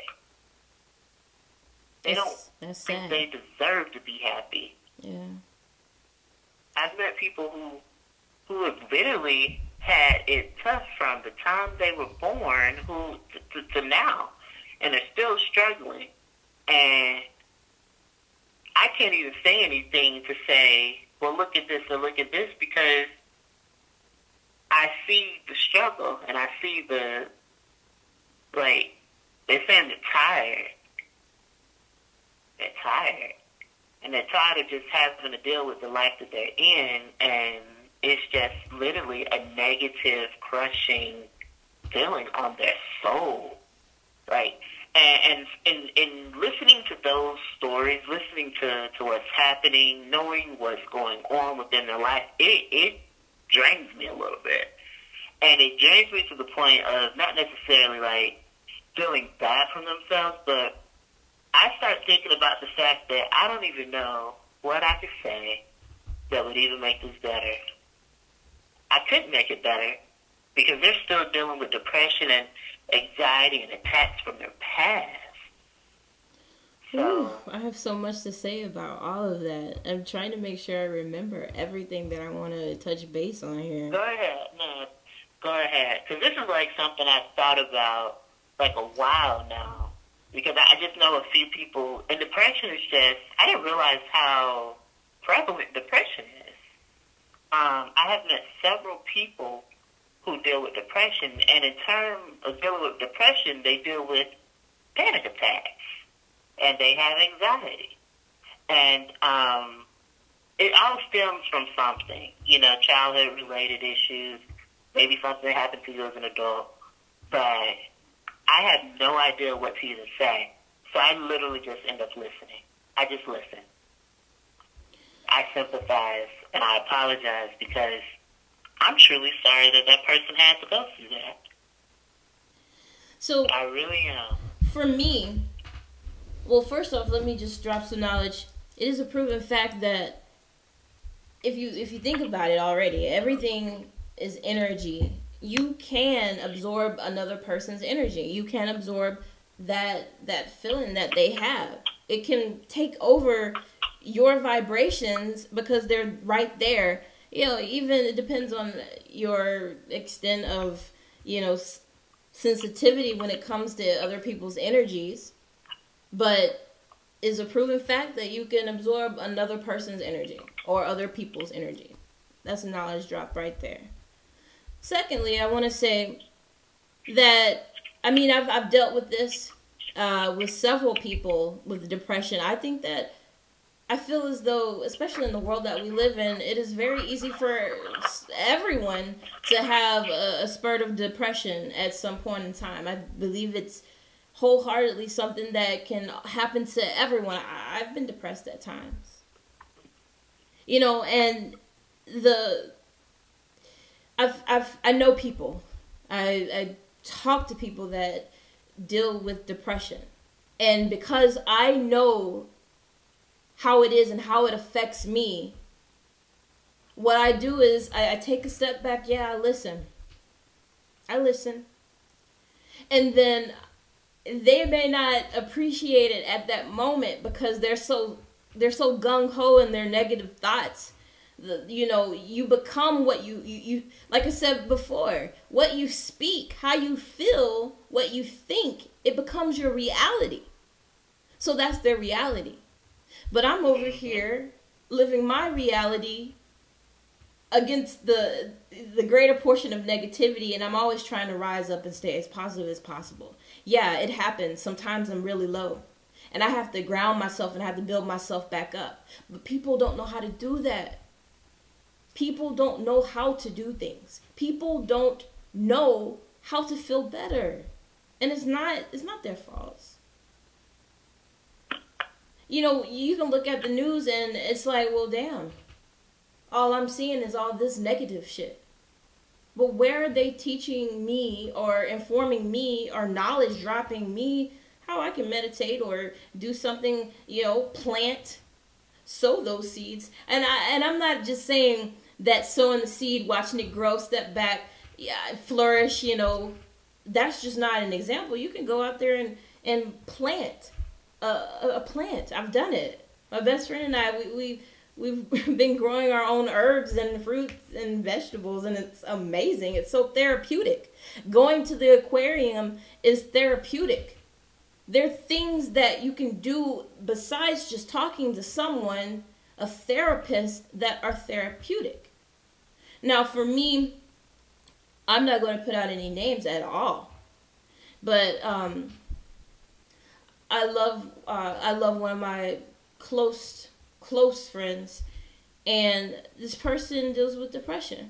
D: They don't think they deserve to be happy.
A: Yeah.
D: I've met people who have literally had it tough from the time they were born to now, and are still struggling. And I can't even say anything to say, well, look at this or look at this, because I see the struggle, and I see they're saying they're tired. They're tired. And they're tired of just having to deal with the life that they're in, and it's just literally a negative, crushing feeling on their soul, right? And in listening to those stories, listening to what's happening, knowing what's going on within their life, it drains me a little bit. And it drains me to the point of not necessarily like feeling bad for themselves, but I start thinking about the fact that I don't even know what I could say that would even make this better. I couldn't make it better because they're still dealing with depression and anxiety and attacks from their past. So,
A: ooh, I have so much to say about all of that. I'm trying to make sure I remember everything that I want to touch base on here.
D: go ahead. No, go ahead. Because this is like something I've thought about like a while now. Because I just know a few people, and depression is just, I didn't realize how prevalent depression is. I have met several people who deal with depression, and in terms of dealing with depression, they deal with panic attacks, and they have anxiety. And it all stems from something, you know, childhood-related issues, maybe something happened to you as an adult, but I had no idea what to even say, so I literally just end up listening. I just listen. I sympathize, and I apologize because I'm truly sorry that that person had to go through that.
A: So
D: I really am.
A: for me, well, first off, let me just drop some knowledge. It is a proven fact that if you think about it already, everything is energy. You can absorb another person's energy. You can absorb that feeling that they have. It can take over your vibrations because they're right there. You know, even it depends on your extent of, you know, sensitivity when it comes to other people's energies. But it's a proven fact that you can absorb another person's energy or other people's energy. That's a knowledge drop right there. Secondly, I want to say that, I mean, I've dealt with this with several people with depression. I think that I feel as though, especially in the world that we live in, it is very easy for everyone to have a spurt of depression at some point in time. I believe it's wholeheartedly something that can happen to everyone. I've been depressed at times. You know, and I know people. I talk to people that deal with depression. And because I know how it is and how it affects me, what I do is I take a step back. Yeah, I listen. And then they may not appreciate it at that moment because they're so gung-ho in their negative thoughts. You know, you become what you like I said before, what you speak, how you feel, what you think, it becomes your reality. So that's their reality. But I'm over here living my reality against the greater portion of negativity, and I'm always trying to rise up and stay as positive as possible. Yeah, it happens. Sometimes I'm really low, and I have to ground myself and have to build myself back up. But people don't know how to do that. People don't know how to do things. People don't know how to feel better. And it's not their fault. You know, you can look at the news and it's like, well, damn. All I'm seeing is all this negative shit. But where are they teaching me or informing me or knowledge dropping me how I can meditate or do something, you know, sow those seeds? And I'm not just saying that sowing the seed, watching it grow, step back, yeah, flourish, you know, that's just not an example. You can go out there and plant a plant. I've done it. My best friend and I, we've been growing our own herbs and fruits and vegetables, and it's amazing. It's so therapeutic. Going to the aquarium is therapeutic. There are things that you can do besides just talking to someone, a therapist, that are therapeutic. Now, for me, I'm not going to put out any names at all, but I love one of my close friends, and this person deals with depression.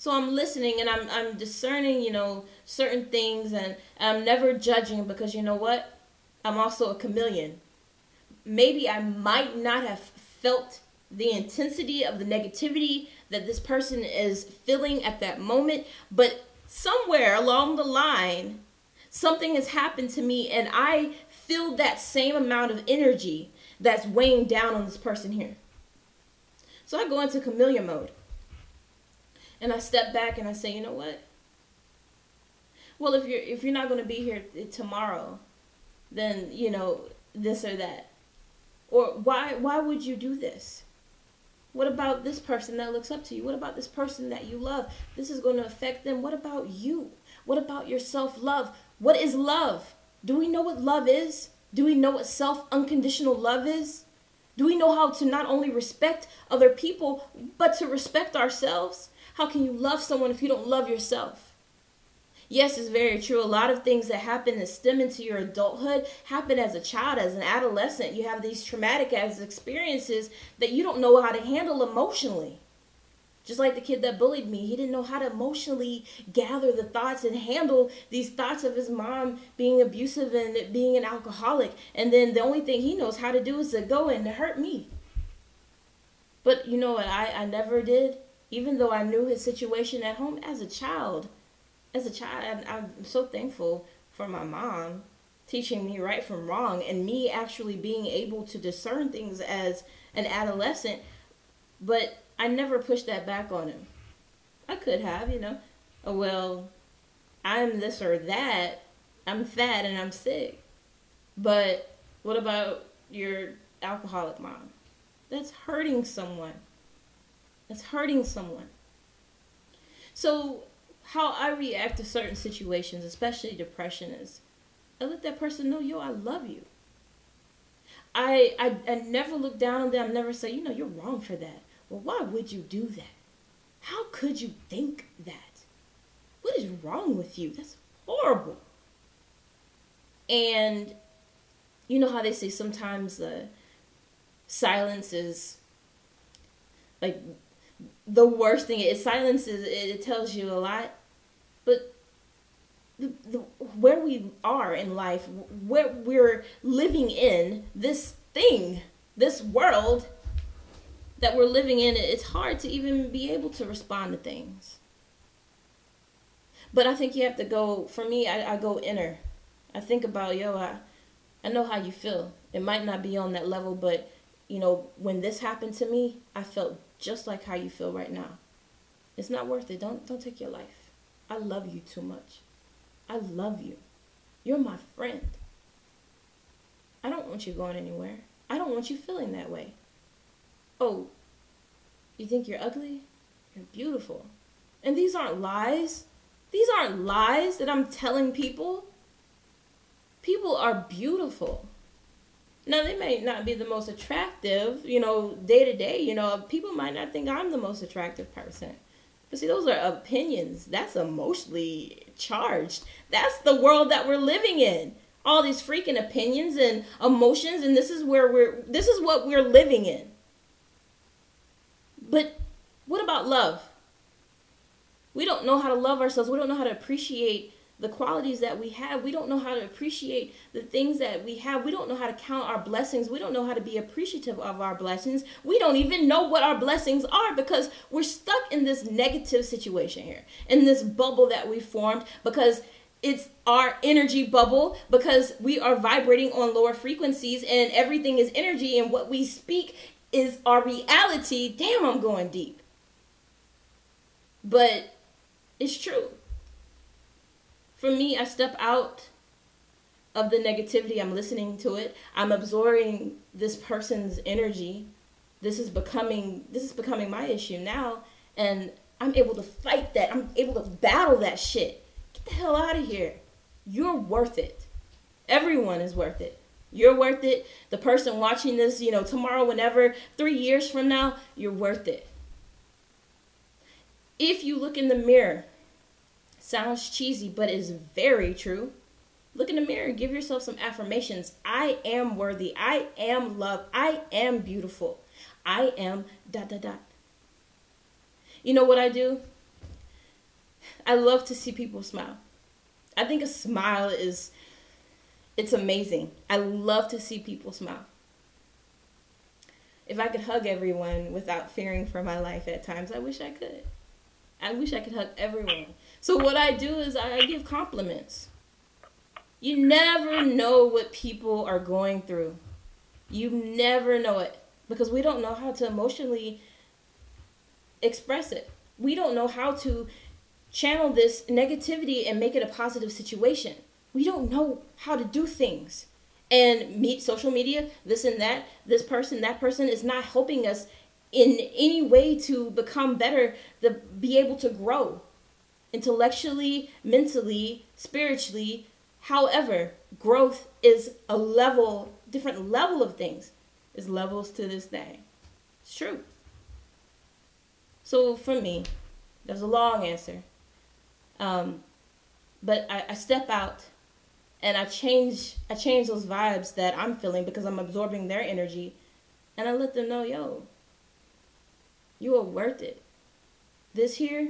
A: So I'm listening and I'm discerning, you know, certain things, and I'm never judging, because you know what? I'm also a chameleon. Maybe I might not have felt the intensity of the negativity that this person is feeling at that moment, but somewhere along the line, something has happened to me and I feel that same amount of energy that's weighing down on this person here. So I go into chameleon mode. And I step back and I say, you know what? Well, if you're not going to be here tomorrow, then, you know, this or that. Or why would you do this? What about this person that looks up to you? What about this person that you love? This is going to affect them. What about you? What about your self-love? What is love? Do we know what love is? Do we know what unconditional love is? Do we know how to not only respect other people, but to respect ourselves? How can you love someone if you don't love yourself? Yes, it's very true. A lot of things that happen that stem into your adulthood happen as a child, as an adolescent. You have these traumatic experiences that you don't know how to handle emotionally. Just like the kid that bullied me, he didn't know how to emotionally gather the thoughts and handle these thoughts of his mom being abusive and being an alcoholic. And then the only thing he knows how to do is to go and hurt me. But you know what I never did? Even though I knew his situation at home as a child, I'm so thankful for my mom teaching me right from wrong and me actually being able to discern things as an adolescent. But I never pushed that back on him. I could have, you know. Oh, well, I'm this or that. I'm fat and I'm sick. But what about your alcoholic mom? That's hurting someone. That's hurting someone. So how I react to certain situations, especially depression, is I let that person know, yo, I love you. I never look down on them. I never say, you know, you're wrong for that. Well, why would you do that? How could you think that? What is wrong with you? That's horrible. And you know how they say sometimes silence is like the worst thing. Silence is, it tells you a lot. But where we are in life, where we're living in, this thing, this world that we're living in, it's hard to even be able to respond to things. But I think you have to go, for me, I go inner. I think about, yo, I know how you feel. It might not be on that level, but, you know, when this happened to me, I felt just like how you feel right now. It's not worth it. Don't take your life. I love you too much. I love you. You're my friend. I don't want you going anywhere. I don't want you feeling that way. Oh, you think you're ugly? You're beautiful. And these aren't lies. These aren't lies that I'm telling people. People are beautiful. Now, they may not be the most attractive, you know, day to day. You know, people might not think I'm the most attractive person. But see, those are opinions. That's emotionally charged. That's the world that we're living in. All these freaking opinions and emotions, and this is what we're living in. But what about love? We don't know how to love ourselves. We don't know how to appreciate the qualities that we have. We don't know how to appreciate the things that we have. We don't know how to count our blessings. We don't know how to be appreciative of our blessings. We don't even know what our blessings are because we're stuck in this negative situation here, in this bubble that we formed, because it's our energy bubble, because we are vibrating on lower frequencies and everything is energy, and what we speak is our reality. Damn, I'm going deep. But it's true. For me, I step out of the negativity. I'm listening to it. I'm absorbing this person's energy. This is becoming my issue now, and I'm able to fight that. I'm able to battle that shit. Get the hell out of here. You're worth it. Everyone is worth it. You're worth it. The person watching this, you know, tomorrow, whenever, 3 years from now, you're worth it. If you look in the mirror, sounds cheesy, but it's very true. Look in the mirror. Give yourself some affirmations. I am worthy. I am loved. I am beautiful. I am ... You know what I do? I love to see people smile. I think a smile it's amazing. I love to see people smile. If I could hug everyone without fearing for my life at times, I wish I could. I wish I could hug everyone. So what I do is I give compliments. You never know what people are going through. You never know it because we don't know how to emotionally express it. We don't know how to channel this negativity and make it a positive situation. We don't know how to do things. And social media, this and that, this person, that person is not helping us in any way to become better, to be able to grow intellectually, mentally, spiritually. However, growth is a level, different level of things. There's levels to this thing. It's true. So for me, there's a long answer. But I step out and I change those vibes that I'm feeling because I'm absorbing their energy. And I let them know, yo, you are worth it. This here,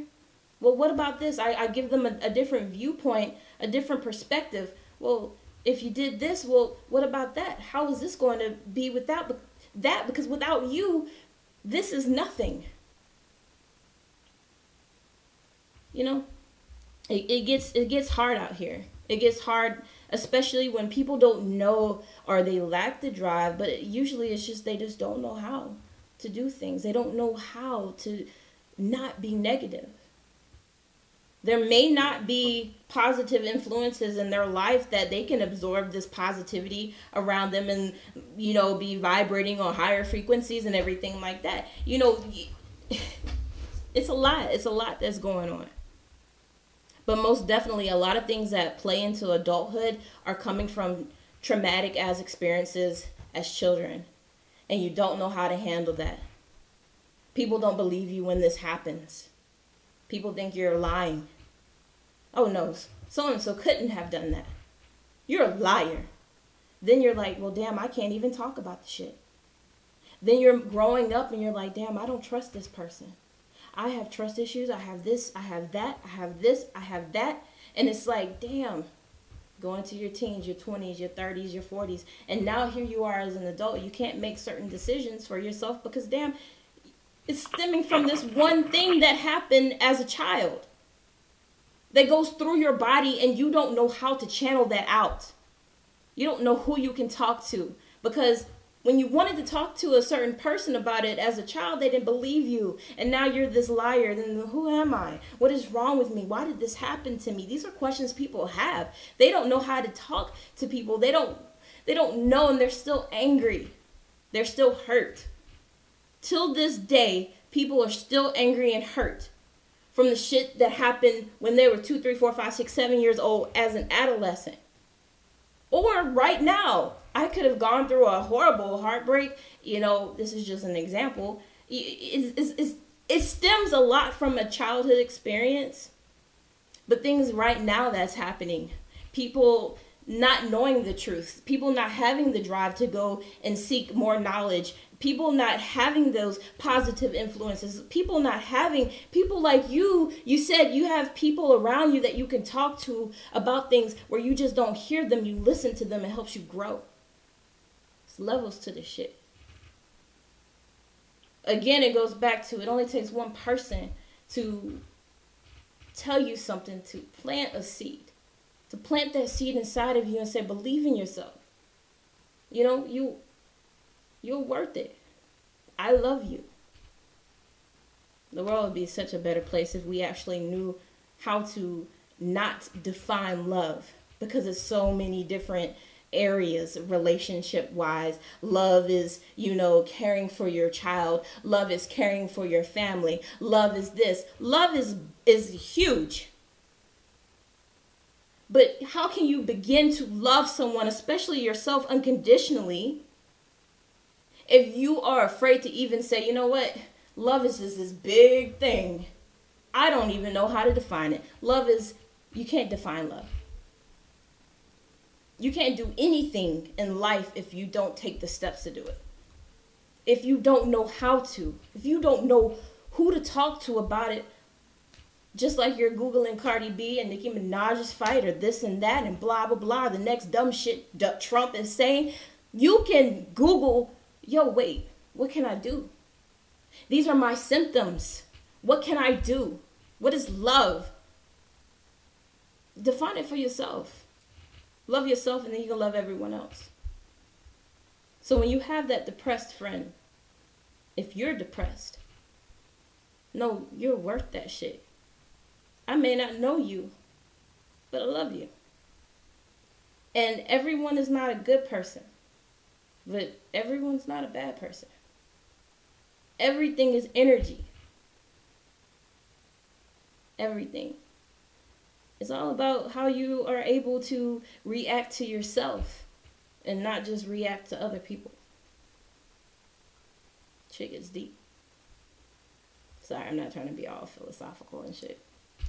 A: well, what about this? I give them a different viewpoint, a different perspective. Well, if you did this, well, what about that? How is this going to be without that? Because without you, this is nothing. You know, it gets hard out here. It gets hard, especially when people don't know or they lack the drive, but usually it's just they just don't know how to do things. They don't know how to not be negative. There may not be positive influences in their life that they can absorb this positivity around them and, you know, be vibrating on higher frequencies and everything like that. You know, it's a lot. It's a lot that's going on. But most definitely, a lot of things that play into adulthood are coming from traumatic as experiences as children. And you don't know how to handle that. People don't believe you when this happens. People think you're lying. Oh no, so-and-so couldn't have done that. You're a liar. Then you're like, well, damn, I can't even talk about the shit. Then you're growing up and you're like, damn, I don't trust this person. I have trust issues. I have this, I have that, I have this, I have that. And it's like, damn, going to your teens, your 20s, your 30s, your 40s. And now here you are as an adult. You can't make certain decisions for yourself because, damn, it's stemming from this one thing that happened as a child that goes through your body and you don't know how to channel that out. You don't know who you can talk to because when you wanted to talk to a certain person about it as a child, they didn't believe you. And now you're this liar. Then who am I? What is wrong with me? Why did this happen to me? These are questions people have. They don't know how to talk to people. They don't know, and they're still angry. They're still hurt. Till this day, people are still angry and hurt from the shit that happened when they were 2, 3, 4, 5, 6, 7 years old as an adolescent. Or right now, I could have gone through a horrible heartbreak. You know, this is just an example. It stems a lot from a childhood experience. But things right now that's happening. People not knowing the truth. People not having the drive to go and seek more knowledge. People not having those positive influences. People like you. You said you have people around you that you can talk to about things where you just don't hear them. You listen to them. It helps you grow. It's levels to this shit. Again, it goes back to it only takes one person to tell you something, to plant a seed. To plant that seed inside of you and say, believe in yourself. You know, you're worth it. I love you. The world would be such a better place if we actually knew how to not define love. Because it's so many different areas relationship-wise. Love is, you know, caring for your child. Love is caring for your family. Love is this. Love is huge. But how can you begin to love someone, especially yourself, unconditionally, if you are afraid to even say, you know what, love is just this big thing. I don't even know how to define it. Love is, you can't define love. You can't do anything in life if you don't take the steps to do it. If you don't know how to, if you don't know who to talk to about it, Just like you're Googling Cardi B and Nicki Minaj's fight or this and that and blah, blah, blah, the next dumb shit Trump is saying, you can Google, yo, wait, what can I do? These are my symptoms. What can I do? What is love? Define it for yourself. Love yourself, and then you can love everyone else. So when you have that depressed friend, if you're depressed, no, you're worth that shit. I may not know you, but I love you. And everyone is not a good person, but everyone's not a bad person. Everything is energy. Everything. It's all about how you are able to react to yourself and not just react to other people. Shit gets deep. Sorry, I'm not trying to be all philosophical and shit.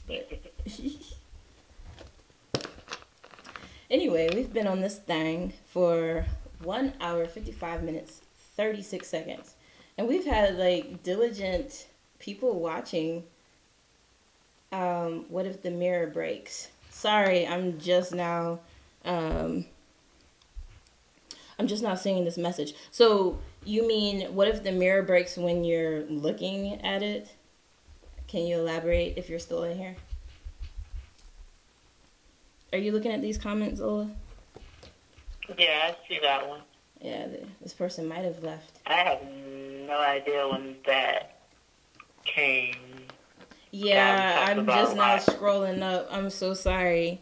A: But anyway, we've been on this thing for 1 hour, 55 minutes, 36 seconds. And we've had like diligent people watching. What if the mirror breaks? Sorry, I'm just now seeing this message. So you mean, what if the mirror breaks when you're looking at it? Can you elaborate if you're still in here? Are you looking at these comments, Ola?
D: Yeah, I see that one.
A: Yeah, this person might have left.
D: I have no idea when that came.
A: Yeah, I'm just now scrolling up. I'm so sorry.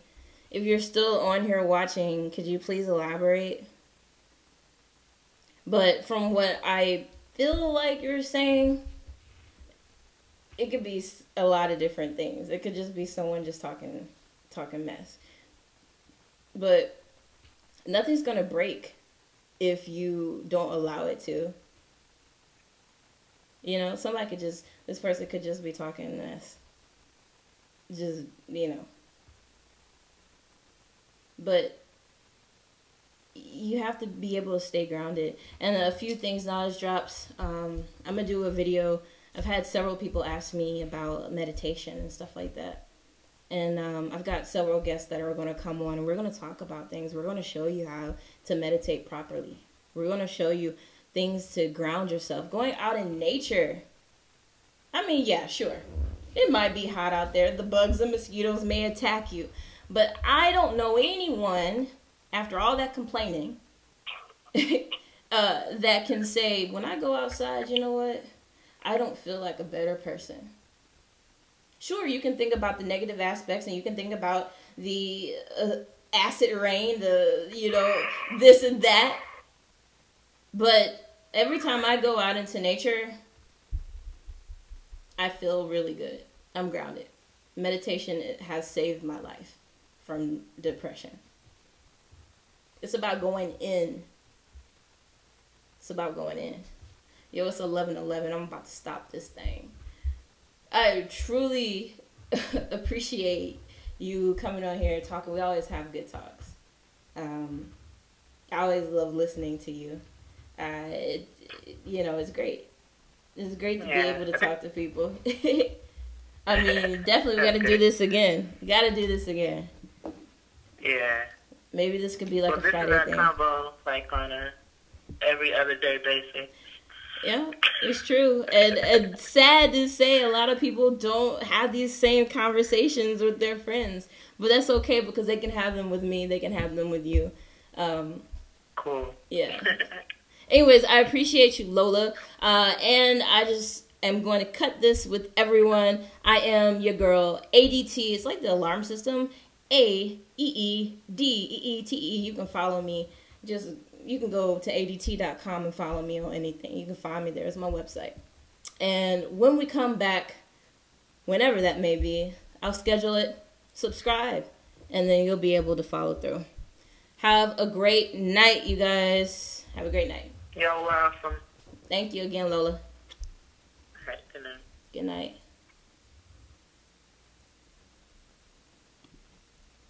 A: If you're still on here watching, could you please elaborate? But from what I feel like you're saying, it could be a lot of different things. It could just be someone just talking mess. But nothing's gonna break if you don't allow it to. You know, this person could just be talking mess. Just, you know. But you have to be able to stay grounded. And a few things, knowledge drops. I'm going to do a video. I've had several people ask me about meditation and stuff like that. And I've got several guests that are going to come on, and we're going to talk about things. We're going to show you how to meditate properly. We're going to show you things to ground yourself. Going out in nature. I mean, yeah, sure. It might be hot out there. The bugs and mosquitoes may attack you. But I don't know anyone, after all that complaining, that can say, when I go outside, you know what? I don't feel like a better person. Sure, you can think about the negative aspects, and you can think about the acid rain, this and that. But every time I go out into nature, I feel really good. I'm grounded. Meditation has saved my life from depression. It's about going in. It's about going in. Yo, it's 11:11. I'm about to stop this thing. I truly appreciate you coming on here and talking. We always have good talks. I always love listening to you. It's great. It's great to be able to talk to people. I mean, definitely we got to do this again. Got to do this again.
D: Yeah.
A: Maybe this could be like a Friday
D: this is
A: thing.
D: combo, like on a every other day basis.
A: Yeah, it's true. And sad to say, a lot of people don't have these same conversations with their friends. But that's okay, because they can have them with me. They can have them with you.
D: Cool.
A: Yeah. Anyways, I appreciate you, Lola. And I just am going to cut this with everyone. I am your girl, AeeDeeTee. It's like the alarm system. AeeDeeTee. You can follow me. You can go to AeeDeeTee.com and follow me on anything. You can find me there. It's my website. And when we come back, whenever that may be, I'll schedule it, subscribe, and then you'll be able to follow through. Have a great night, you guys. Have a great night.
D: You're welcome.
A: Thank you again, Lola.
D: All right, good night.
A: Good night.